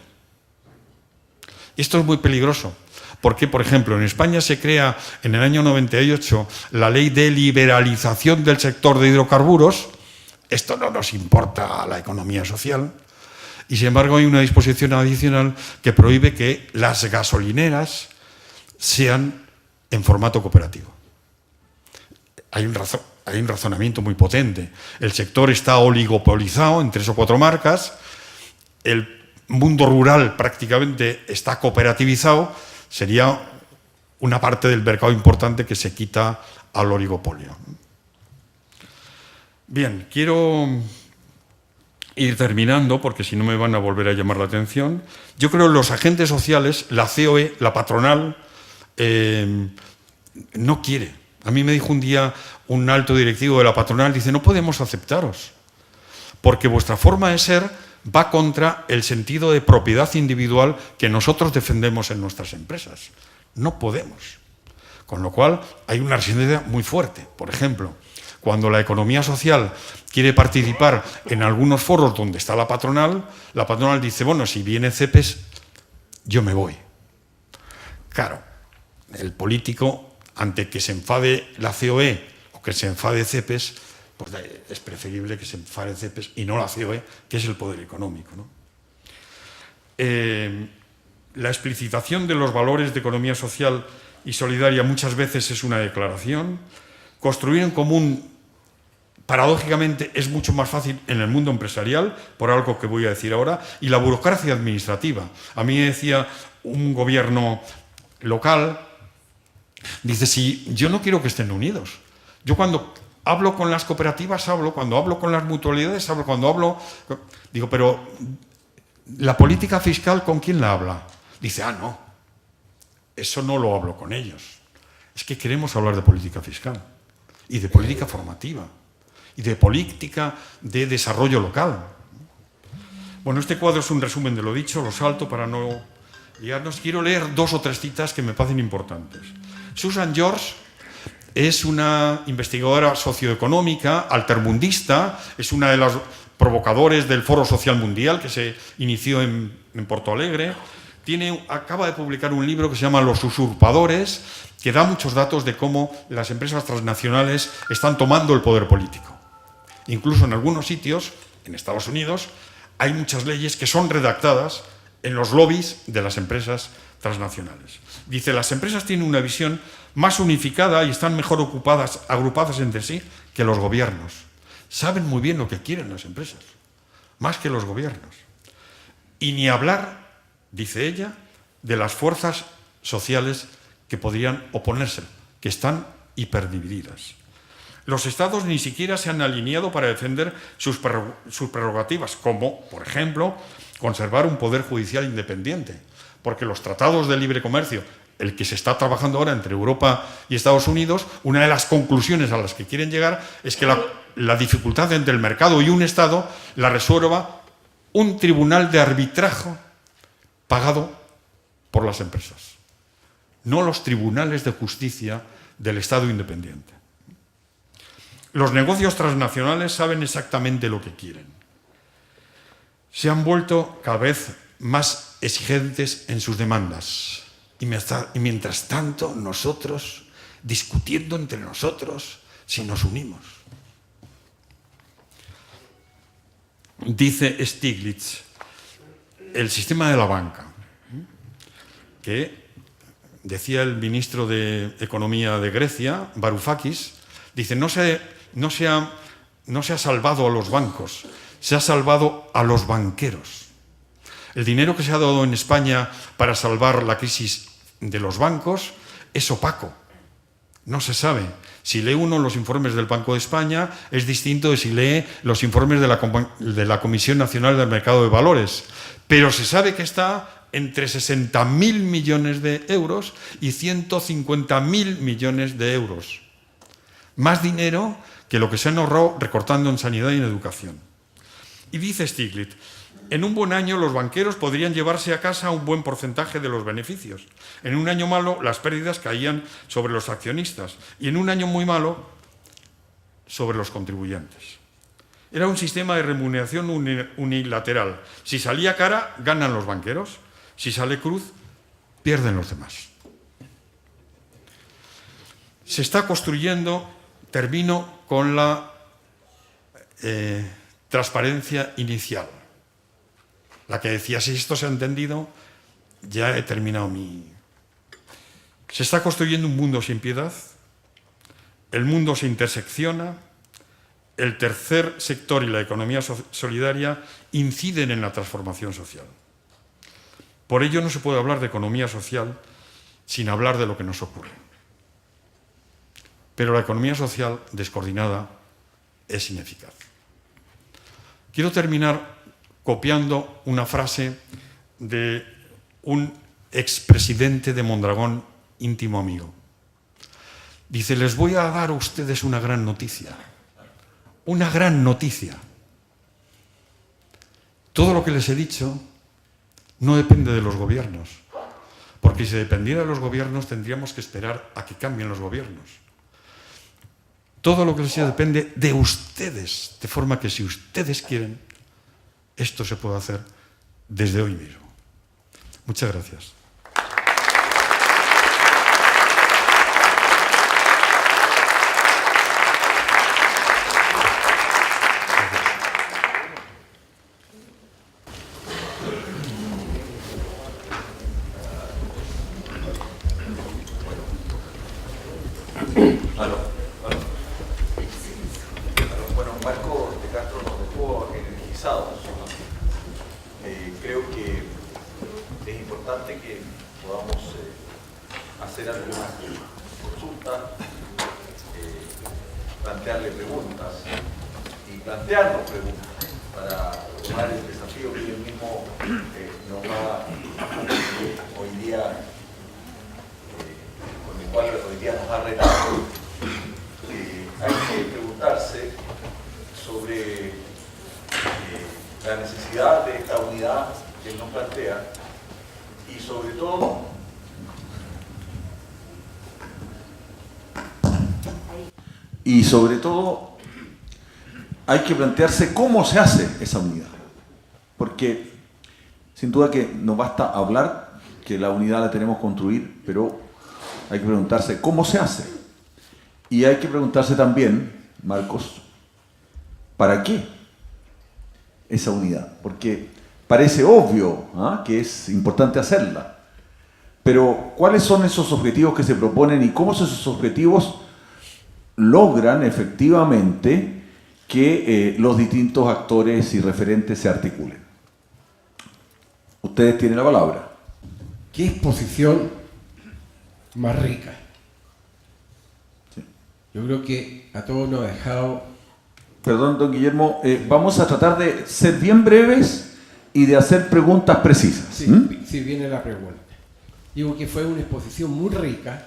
Esto es muy peligroso, porque, por ejemplo, en España se crea en el año 98 la ley de liberalización del sector de hidrocarburos. Esto no nos importa a la economía social. Y, sin embargo, hay una disposición adicional que prohíbe que las gasolineras sean en formato cooperativo. Hay un razonamiento muy potente. El sector está oligopolizado en 3 o 4 marcas. El mundo rural prácticamente está cooperativizado. Sería una parte del mercado importante que se quita al oligopolio. Bien, quiero ir terminando porque si no me van a volver a llamar la atención. Yo creo que los agentes sociales, la COE, la patronal, no quiere. A mí me dijo un día un alto directivo de la patronal, dice, no podemos aceptaros, porque vuestra forma de ser va contra el sentido de propiedad individual que nosotros defendemos en nuestras empresas. No podemos. Con lo cual hay una resistencia muy fuerte. Por ejemplo, cuando la economía social quiere participar en algunos foros donde está la patronal dice, bueno, si viene CEPES, yo me voy. Claro, el político, ante que se enfade la COE o que se enfade CEPES, pues es preferible que se enfade CEPES y no la COE, que es el poder económico, ¿no? La explicitación de los valores de economía social y solidaria muchas veces es una declaración. Construir en común, paradójicamente, es mucho más fácil en el mundo empresarial, por algo que voy a decir ahora, y la burocracia administrativa. A mí me decía un gobierno local, dice, si yo no quiero que estén unidos. Yo cuando hablo con las cooperativas cuando hablo con las mutualidades digo, pero ¿la política fiscal con quién la habla? Dice, no, eso no lo hablo con ellos. Es que queremos hablar de política fiscal y de política formativa y de política de desarrollo local. Bueno, este cuadro es un resumen de lo dicho, lo salto para no liarnos. Quiero leer 2 o 3 citas que me parecen importantes. Susan George es una investigadora socioeconómica, altermundista, es una de las provocadores del Foro Social Mundial que se inició en Porto Alegre. Acaba de publicar un libro que se llama Los usurpadores, que da muchos datos de cómo las empresas transnacionales están tomando el poder político. Incluso en algunos sitios, en Estados Unidos, hay muchas leyes que son redactadas en los lobbies de las empresas transnacionales. Dice, las empresas tienen una visión más unificada y están mejor agrupadas entre sí que los gobiernos. Saben muy bien lo que quieren las empresas, más que los gobiernos. Y ni hablar, dice ella, de las fuerzas sociales que podrían oponérselo, que están hiperdivididas. Los estados ni siquiera se han alineado para defender sus prerrogativas, como, por ejemplo, conservar un poder judicial independiente, porque los tratados de libre comercio, el que se está trabajando ahora entre Europa y Estados Unidos, una de las conclusiones a las que quieren llegar es que la dificultad entre el mercado y un Estado la resuelva un tribunal de arbitraje pagado por las empresas, no los tribunales de justicia del Estado independiente. Los negocios transnacionales saben exactamente lo que quieren. Se han vuelto cada vez más exigentes en sus demandas. Y mientras tanto, nosotros, discutiendo entre nosotros, si nos unimos. Dice Stiglitz, el sistema de la banca, que decía el ministro de Economía de Grecia, Varoufakis, dice, no se ha salvado a los bancos, se ha salvado a los banqueros. El dinero que se ha dado en España para salvar la crisis de los bancos es opaco. No se sabe. Si lee uno los informes del Banco de España, es distinto de si lee los informes de la Comisión Nacional del Mercado de Valores. Pero se sabe que está entre 60.000 millones de euros y 150.000 millones de euros. Más dinero que lo que se han ahorrado recortando en sanidad y en educación. Y dice Stiglitz, en un buen año los banqueros podrían llevarse a casa un buen porcentaje de los beneficios. En un año malo las pérdidas caían sobre los accionistas y en un año muy malo sobre los contribuyentes. Era un sistema de remuneración unilateral. Si salía cara, ganan los banqueros. Si sale cruz, pierden los demás. Se está construyendo, termino con la transparencia inicial. La que decía, si esto se ha entendido, ya he terminado mi... Se está construyendo un mundo sin piedad, el mundo se intersecciona, el tercer sector y la economía solidaria inciden en la transformación social. Por ello no se puede hablar de economía social sin hablar de lo que nos ocurre. Pero la economía social descoordinada es ineficaz. Quiero terminar copiando una frase de un expresidente de Mondragón, íntimo amigo. Dice, les voy a dar a ustedes una gran noticia. Una gran noticia. Todo lo que les he dicho no depende de los gobiernos. Porque si dependiera de los gobiernos tendríamos que esperar a que cambien los gobiernos. Todo lo que les he dicho depende de ustedes. De forma que si ustedes quieren, esto se puede hacer desde hoy mismo. Muchas gracias. Bueno, Marco de Castro nos dejó energizados. Creo que es importante que podamos hacer algunas consultas, plantearle preguntas y plantearnos preguntas para tomar el desafío que él mismo nos va hoy día, con el cual hoy día nos ha retado. Hay que preguntarse sobre la necesidad de esta unidad que él nos plantea y sobre todo hay que plantearse cómo se hace esa unidad, porque sin duda que no basta hablar que la unidad la tenemos que construir, pero hay que preguntarse cómo se hace. Y hay que preguntarse también, Marcos, ¿para qué esa unidad? Porque parece obvio que es importante hacerla, pero ¿cuáles son esos objetivos que se proponen y cómo esos objetivos logran efectivamente que los distintos actores y referentes se articulen? Ustedes tienen la palabra. ¿Qué exposición más rica. Sí. Yo creo que a todos nos ha dejado... Perdón, don Guillermo, vamos a tratar de ser bien breves y de hacer preguntas precisas. Sí, sí, viene la pregunta. Digo que fue una exposición muy rica,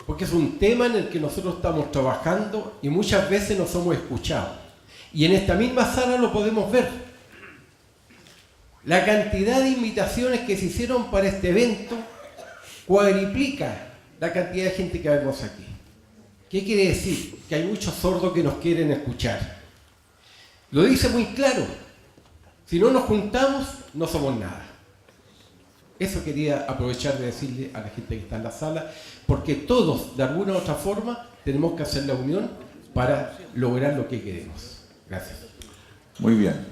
porque es un tema en el que nosotros estamos trabajando y muchas veces no somos escuchados. Y en esta misma sala lo podemos ver. La cantidad de invitaciones que se hicieron para este evento cuadriplica la cantidad de gente que vemos aquí. ¿Qué quiere decir? Que hay muchos sordos que nos quieren escuchar. Lo dice muy claro. Si no nos juntamos, no somos nada. Eso quería aprovechar de decirle a la gente que está en la sala, porque todos, de alguna u otra forma, tenemos que hacer la unión para lograr lo que queremos. Gracias. Muy bien.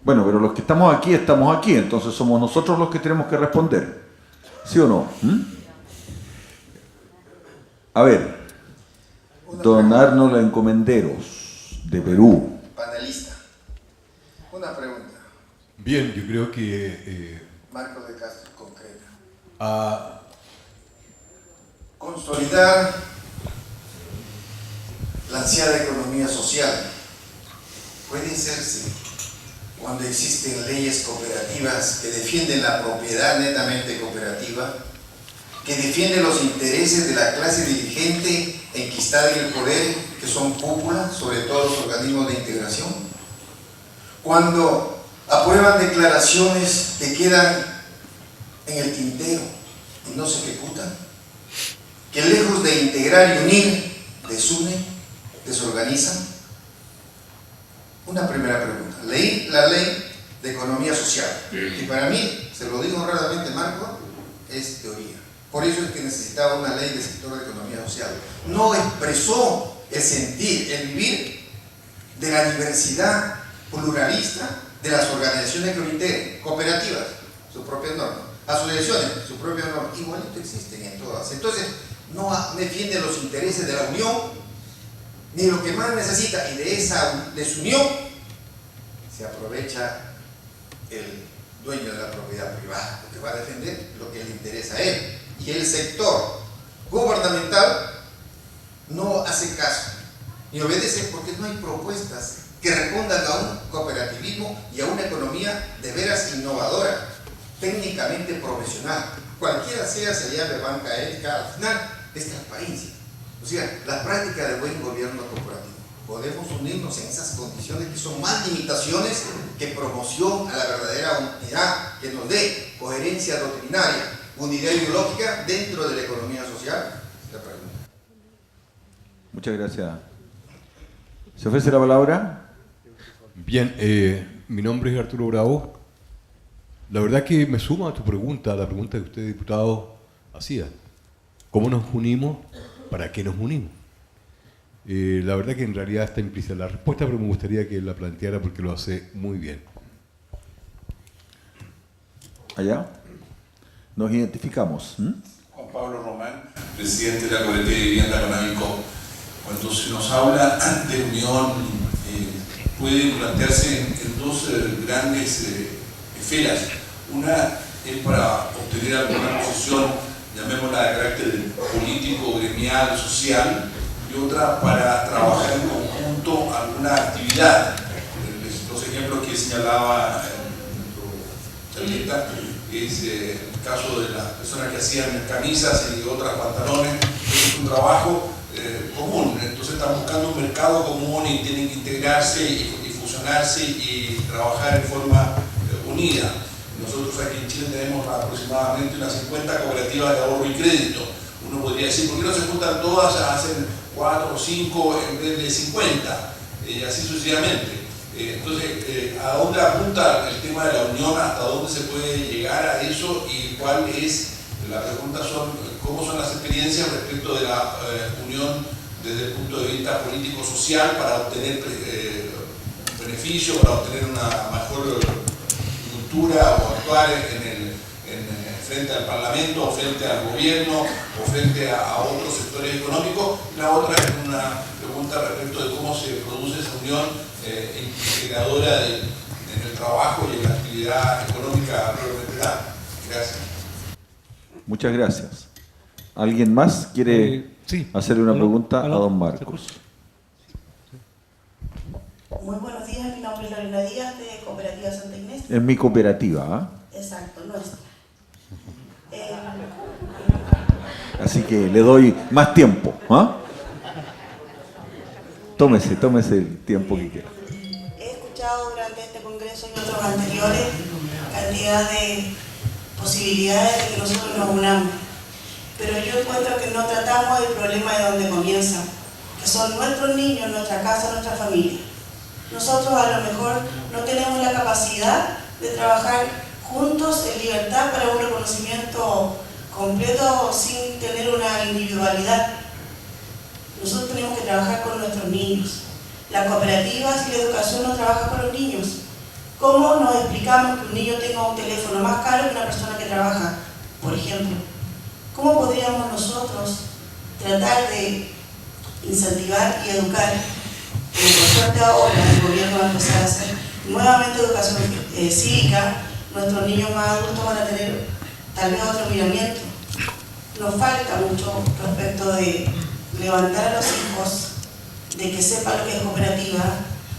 Bueno, pero los que estamos aquí, entonces somos nosotros los que tenemos que responder. ¿Sí o no? A ver, don Arnold Encomenderos, de Perú. Panelista. Una pregunta. Bien, yo creo que Marcos de Castro, concreta. a Consolidar la ansiada economía social puede hacerse cuando existen leyes cooperativas que defienden la propiedad netamente cooperativa, que defienden los intereses de la clase dirigente enquistada en el poder, que son cúpulas, sobre todo los organismos de integración, cuando aprueban declaraciones que quedan en el tintero y no se ejecutan, que lejos de integrar y unir, desunen, desorganizan. Una primera pregunta. Leí la ley de economía social y para mí, se lo digo honradamente, Marco, es teoría. Por eso es que necesitaba una ley del sector de economía social. No expresó el sentir, el vivir de la diversidad pluralista de las organizaciones que lo integren, cooperativas, sus propias normas, asociaciones, sus propias normas, igualito existen en todas. Entonces, no defiende los intereses de la Unión, ni lo que más necesita, y de esa desunión se aprovecha el dueño de la propiedad privada, porque va a defender lo que le interesa a él. Y el sector gubernamental no hace caso, ni obedece, porque no hay propuestas que respondan a un cooperativismo y a una economía de veras innovadora, técnicamente profesional. Cualquiera sea, se llame banca ética, al final es transparencia. O sea, la práctica del buen gobierno corporativo. Podemos unirnos en esas condiciones que son más limitaciones que promoción a la verdadera unidad, que nos dé coherencia doctrinaria, unidad ideológica dentro de la economía social. La pregunta. Muchas gracias. ¿Se ofrece la palabra? bien, mi nombre es Arturo Bravo. La verdad que me sumo a tu pregunta, a la pregunta que usted, diputado, hacía. ¿Cómo nos unimos? ¿Para qué nos unimos? La verdad que en realidad está implícita la respuesta, pero me gustaría que la planteara porque lo hace muy bien. Allá. Nos identificamos. Juan Pablo Román, presidente de la Cooperativa de Vivienda Conavico. Cuando se nos habla de unión, puede plantearse en dos grandes esferas. Una es para obtener alguna posición, llamémosla de carácter político, gremial, social, y otra para trabajar en conjunto alguna actividad. Los ejemplos que señalaba nuestro charlista es el caso de las personas que hacían camisas y otras pantalones. Es un trabajo común, entonces están buscando un mercado común y tienen que integrarse y fusionarse y trabajar en forma unida. Nosotros aquí en Chile tenemos aproximadamente unas 50 cooperativas de ahorro y crédito. Uno podría decir, ¿por qué no se juntan todas a hacer 4 o 5 en vez de 50? Así sucesivamente. Entonces, ¿a dónde apunta el tema de la unión? ¿Hasta dónde se puede llegar a eso? ¿Y cuál es? La pregunta son, ¿cómo son las experiencias respecto de la unión desde el punto de vista político-social para obtener beneficio, para obtener una mejor cultura o actuar frente al Parlamento, o frente al gobierno, o frente a otros sectores económicos? La otra es una pregunta respecto de cómo se produce esa unión integradora en el trabajo y en la actividad económica propiamente tal. Gracias. Muchas gracias. ¿Alguien más quiere Sí. hacerle una ¿Aló? pregunta a ¿Aló? don ¿Se Marcos? escucha? Muy buenos días, mi nombre es Lorena Díaz de Cooperativa Santa Inés. Es mi cooperativa, ¿ah? Exacto, nuestra. Así que le doy más tiempo, ¿ah? Tómese el tiempo que quiera. He escuchado durante este congreso y otros anteriores cantidad de posibilidades de que nosotros nos unamos. Pero yo encuentro que no tratamos el problema de donde comienza, que son nuestros niños, nuestra casa, nuestra familia. Nosotros a lo mejor no tenemos la capacidad de trabajar juntos en libertad para un reconocimiento completo sin tener una individualidad. Nosotros tenemos que trabajar con nuestros niños. Las cooperativas y la educación no trabajan con los niños. ¿Cómo nos explicamos que un niño tenga un teléfono más caro que una persona que trabaja, por ejemplo? ¿Cómo podríamos nosotros tratar de incentivar y educar? Como por suerte ahora el gobierno va a empezar a hacer nuevamente educación cívica, nuestros niños más adultos van a tener tal vez otro miramiento. Nos falta mucho respecto de levantar a los hijos, de que sepan lo que es cooperativa.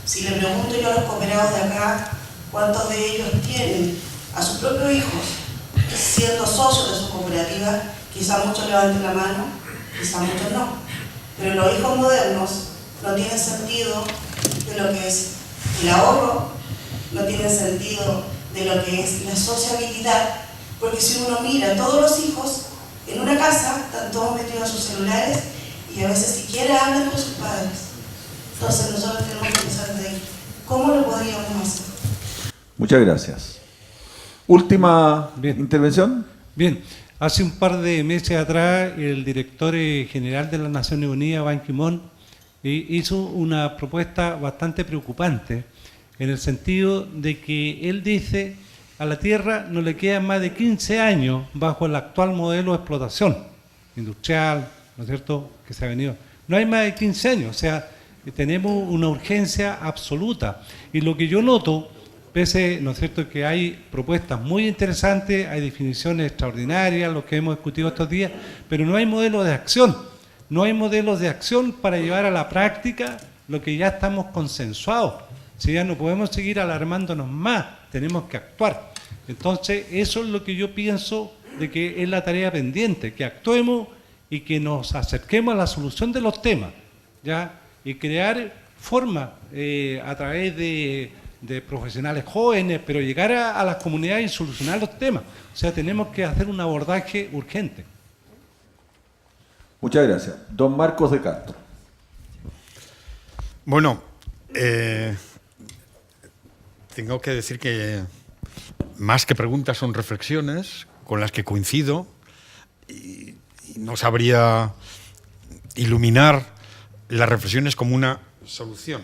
Si le pregunto yo a los cooperados de acá, ¿cuántos de ellos tienen a sus propios hijos siendo socios de su cooperativa? Quizá muchos levanten la mano, quizá muchos no. Pero los hijos modernos no tienen sentido de lo que es el ahorro, no tienen sentido de lo que es la sociabilidad, porque si uno mira a todos los hijos en una casa, están todos metidos en sus celulares y a veces siquiera hablan con sus padres. Entonces nosotros tenemos que empezar de ahí. ¿Cómo lo podríamos hacer? Muchas gracias. Última Bien. intervención. Bien, hace un par de meses atrás el director general de las Naciones Unidas, Ban Ki-moon, hizo una propuesta bastante preocupante en el sentido de que él dice a la Tierra no le quedan más de 15 años bajo el actual modelo de explotación industrial, ¿no es cierto?, que se ha venido. No hay más de 15 años, o sea, tenemos una urgencia absoluta. Y lo que yo noto, pese, ¿no es cierto?, que hay propuestas muy interesantes, hay definiciones extraordinarias, lo que hemos discutido estos días, pero no hay modelos de acción. No hay modelos de acción para llevar a la práctica lo que ya estamos consensuados. Si ya no podemos seguir alarmándonos más, tenemos que actuar. Entonces, eso es lo que yo pienso de que es la tarea pendiente, que actuemos y que nos acerquemos a la solución de los temas, ¿ya? Y crear formas a través de profesionales jóvenes, pero llegar a las comunidades y solucionar los temas. O sea, tenemos que hacer un abordaje urgente. Muchas gracias. Don Marcos de Castro. Bueno, tengo que decir que más que preguntas son reflexiones con las que coincido y no sabría iluminar las reflexiones como una solución.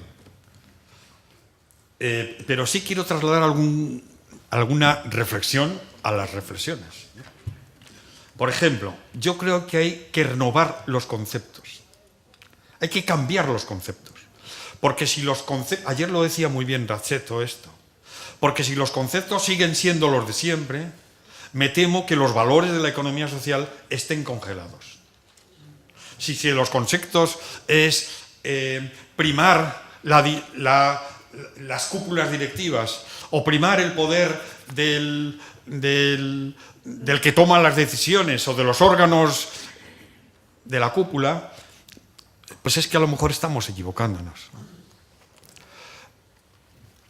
Pero sí quiero trasladar alguna reflexión a las reflexiones. Por ejemplo, yo creo que hay que renovar los conceptos. Hay que cambiar los conceptos. Porque si los conceptos... Ayer lo decía muy bien Racheto esto. Porque si los conceptos siguen siendo los de siempre, me temo que los valores de la economía social estén congelados. Si los conceptos es primar las cúpulas directivas o primar el poder del que toma las decisiones o de los órganos de la cúpula, pues es que a lo mejor estamos equivocándonos.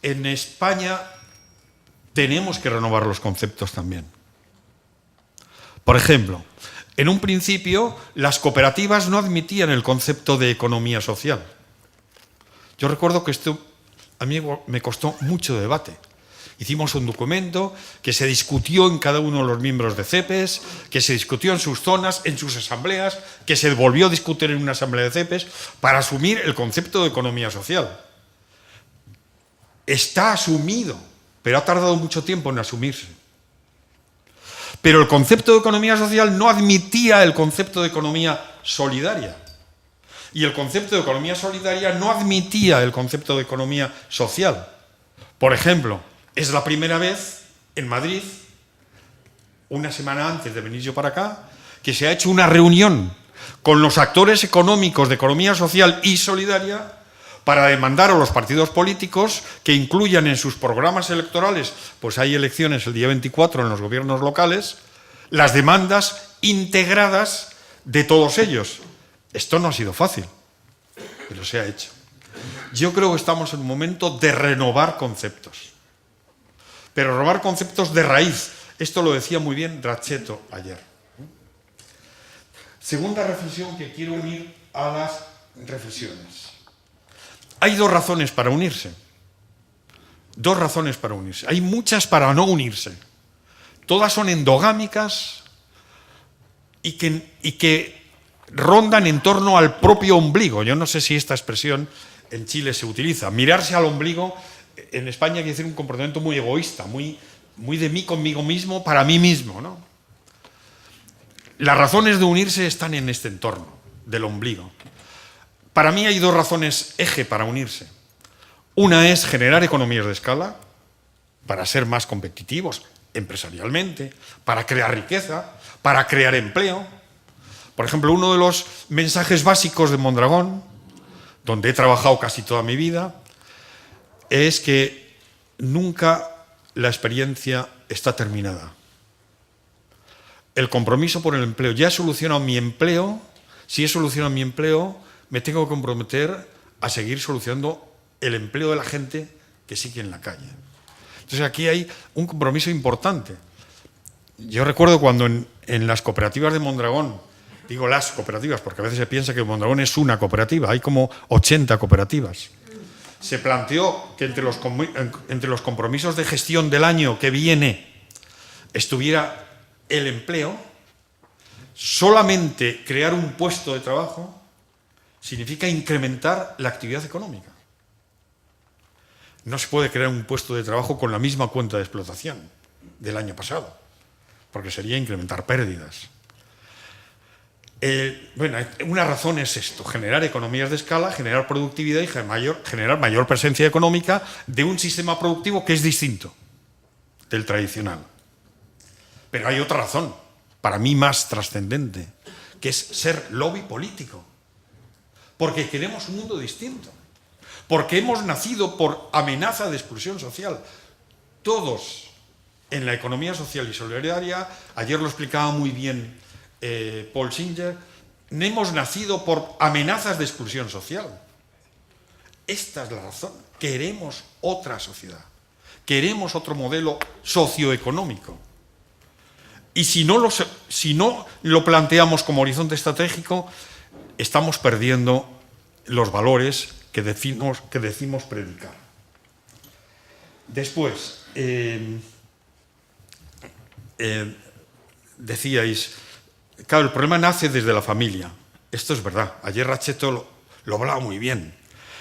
En España tenemos que renovar los conceptos también. Por ejemplo, en un principio las cooperativas no admitían el concepto de economía social. Yo recuerdo que esto a mí me costó mucho debate. Hicimos un documento que se discutió en cada uno de los miembros de CEPES, que se discutió en sus zonas, en sus asambleas, que se volvió a discutir en una asamblea de CEPES para asumir el concepto de economía social. Está asumido, pero ha tardado mucho tiempo en asumirse. Pero el concepto de economía social no admitía el concepto de economía solidaria. Y el concepto de economía solidaria no admitía el concepto de economía social. Por ejemplo, es la primera vez en Madrid una semana antes de venir yo para acá, que se ha hecho una reunión con los actores económicos de economía social y solidaria para demandar a los partidos políticos que incluyan en sus programas electorales, pues hay elecciones el día 24 en los gobiernos locales, las demandas integradas de todos ellos. Esto no ha sido fácil, pero se ha hecho. Yo creo que estamos en un momento de renovar conceptos, pero renovar conceptos de raíz. Esto lo decía muy bien Ratchetto ayer. Segunda reflexión que quiero unir a las reflexiones. Hay dos razones para unirse. Dos razones para unirse. Hay muchas para no unirse. Todas son endogámicas y que rondan en torno al propio ombligo. Yo no sé si esta expresión en Chile se utiliza. Mirarse al ombligo, en España quiere decir un comportamiento muy egoísta, muy de mí conmigo mismo, para mí mismo, ¿no? Las razones de unirse están en este entorno del ombligo. Para mí hay dos razones eje para unirse. Una es generar economías de escala para ser más competitivos empresarialmente, para crear riqueza, para crear empleo. Por ejemplo, uno de los mensajes básicos de Mondragón, donde he trabajado casi toda mi vida, es que nunca la experiencia está terminada. El compromiso por el empleo. Ya he solucionado mi empleo. Si he solucionado mi empleo, me tengo que comprometer a seguir solucionando el empleo de la gente que sigue en la calle. Entonces aquí hay un compromiso importante. Yo recuerdo cuando en las cooperativas de Mondragón, digo las cooperativas porque a veces se piensa que Mondragón es una cooperativa, hay como 80 cooperativas. Se planteó que entre los compromisos de gestión del año que viene estuviera el empleo. Solamente crear un puesto de trabajo significa incrementar la actividad económica. No se puede crear un puesto de trabajo con la misma cuenta de explotación del año pasado, porque sería incrementar pérdidas. Bueno, una razón es esto, generar economías de escala, generar productividad y generar mayor presencia económica de un sistema productivo que es distinto del tradicional. Pero hay otra razón, para mí más trascendente, que es ser lobby político. Porque queremos un mundo distinto. Porque hemos nacido por amenaza de exclusión social. Todos en la economía social y solidaria, ayer lo explicaba muy bien Paul Singer, hemos nacido por amenazas de exclusión social. Esta es la razón. Queremos otra sociedad. Queremos otro modelo socioeconómico. Y si no lo planteamos como horizonte estratégico, estamos perdiendo los valores que decimos predicar. Después, decíais, claro, el problema nace desde la familia. Esto es verdad. Ayer Ratchetto lo hablaba muy bien.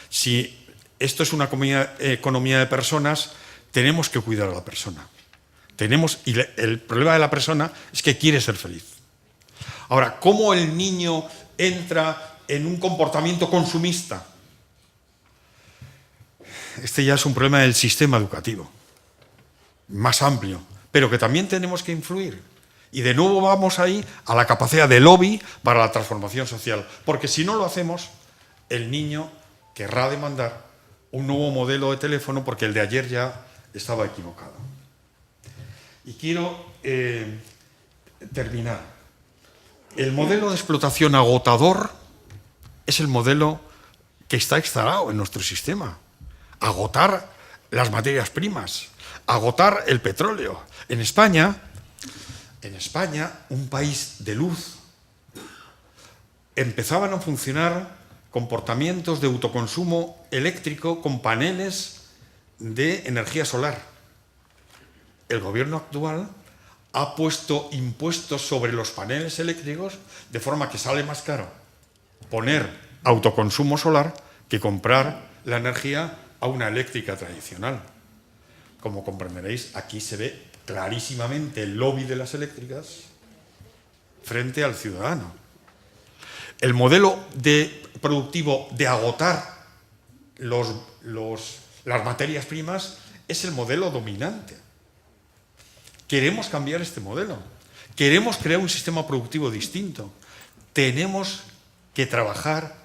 Si esto es una economía de personas, tenemos que cuidar a la persona. Y el problema de la persona es que quiere ser feliz. Ahora, ¿cómo el niño entra en un comportamiento consumista? Este ya es un problema del sistema educativo, más amplio, pero que también tenemos que influir. Y de nuevo vamos ahí a la capacidad de lobby para la transformación social, porque si no lo hacemos, el niño querrá demandar un nuevo modelo de teléfono porque el de ayer ya estaba equivocado. Y quiero terminar. El modelo de explotación agotador es el modelo que está instalado en nuestro sistema. Agotar las materias primas, agotar el petróleo. En España, un país de luz, empezaban a funcionar comportamientos de autoconsumo eléctrico con paneles de energía solar. El gobierno actual ha puesto impuestos sobre los paneles eléctricos de forma que sale más caro poner autoconsumo solar que comprar la energía a una eléctrica tradicional. Como comprenderéis, aquí se ve clarísimamente el lobby de las eléctricas frente al ciudadano. El modelo productivo de agotar las materias primas es el modelo dominante. Queremos cambiar este modelo. Queremos crear un sistema productivo distinto. Tenemos que trabajar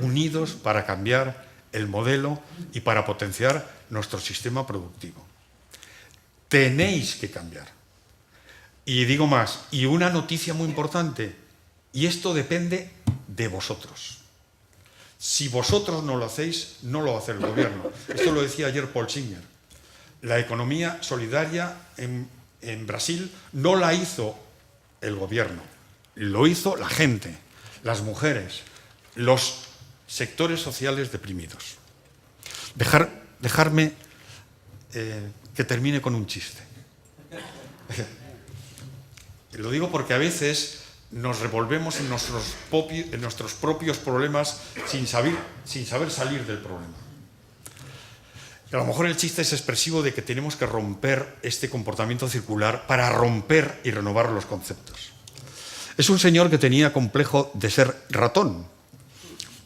unidos para cambiar el modelo y para potenciar nuestro sistema productivo. Tenéis que cambiar. Y digo más, y una noticia muy importante, y esto depende de vosotros. Si vosotros no lo hacéis, no lo va a hacer el gobierno. Esto lo decía ayer Paul Singer. La economía solidaria en Brasil no la hizo el gobierno, lo hizo la gente, las mujeres, los sectores sociales deprimidos. Dejarme que termine con un chiste. Lo digo porque a veces nos revolvemos en nuestros propios problemas sin saber salir del problema. Y a lo mejor el chiste es expresivo de que tenemos que romper este comportamiento circular para romper y renovar los conceptos. Es un señor que tenía complejo de ser ratón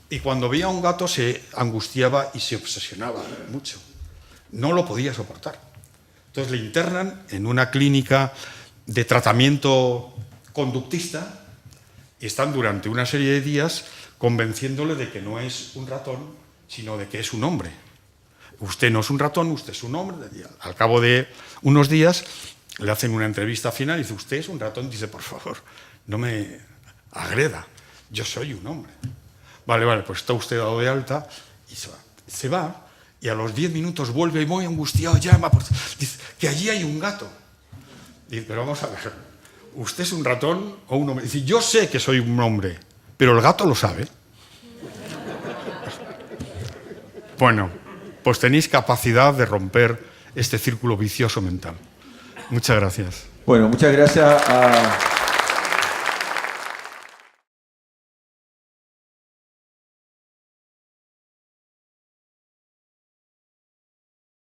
y cuando veía a un gato se angustiaba y se obsesionaba mucho. No lo podía soportar. Entonces le internan en una clínica de tratamiento conductista y están durante una serie de días convenciéndole de que no es un ratón, sino de que es un hombre. Usted no es un ratón, usted es un hombre. Al cabo de unos días le hacen una entrevista final y dice, ¿usted es un ratón? Dice, por favor, no me agreda, yo soy un hombre. Vale, pues está usted dado de alta y se va y a los 10 minutos vuelve muy angustiado, llama, dice que allí hay un gato. Dice, pero vamos a ver, ¿usted es un ratón o un hombre? Dice, yo sé que soy un hombre, pero el gato lo sabe. Bueno, pues tenéis capacidad de romper este círculo vicioso mental. Muchas gracias. Bueno, muchas gracias a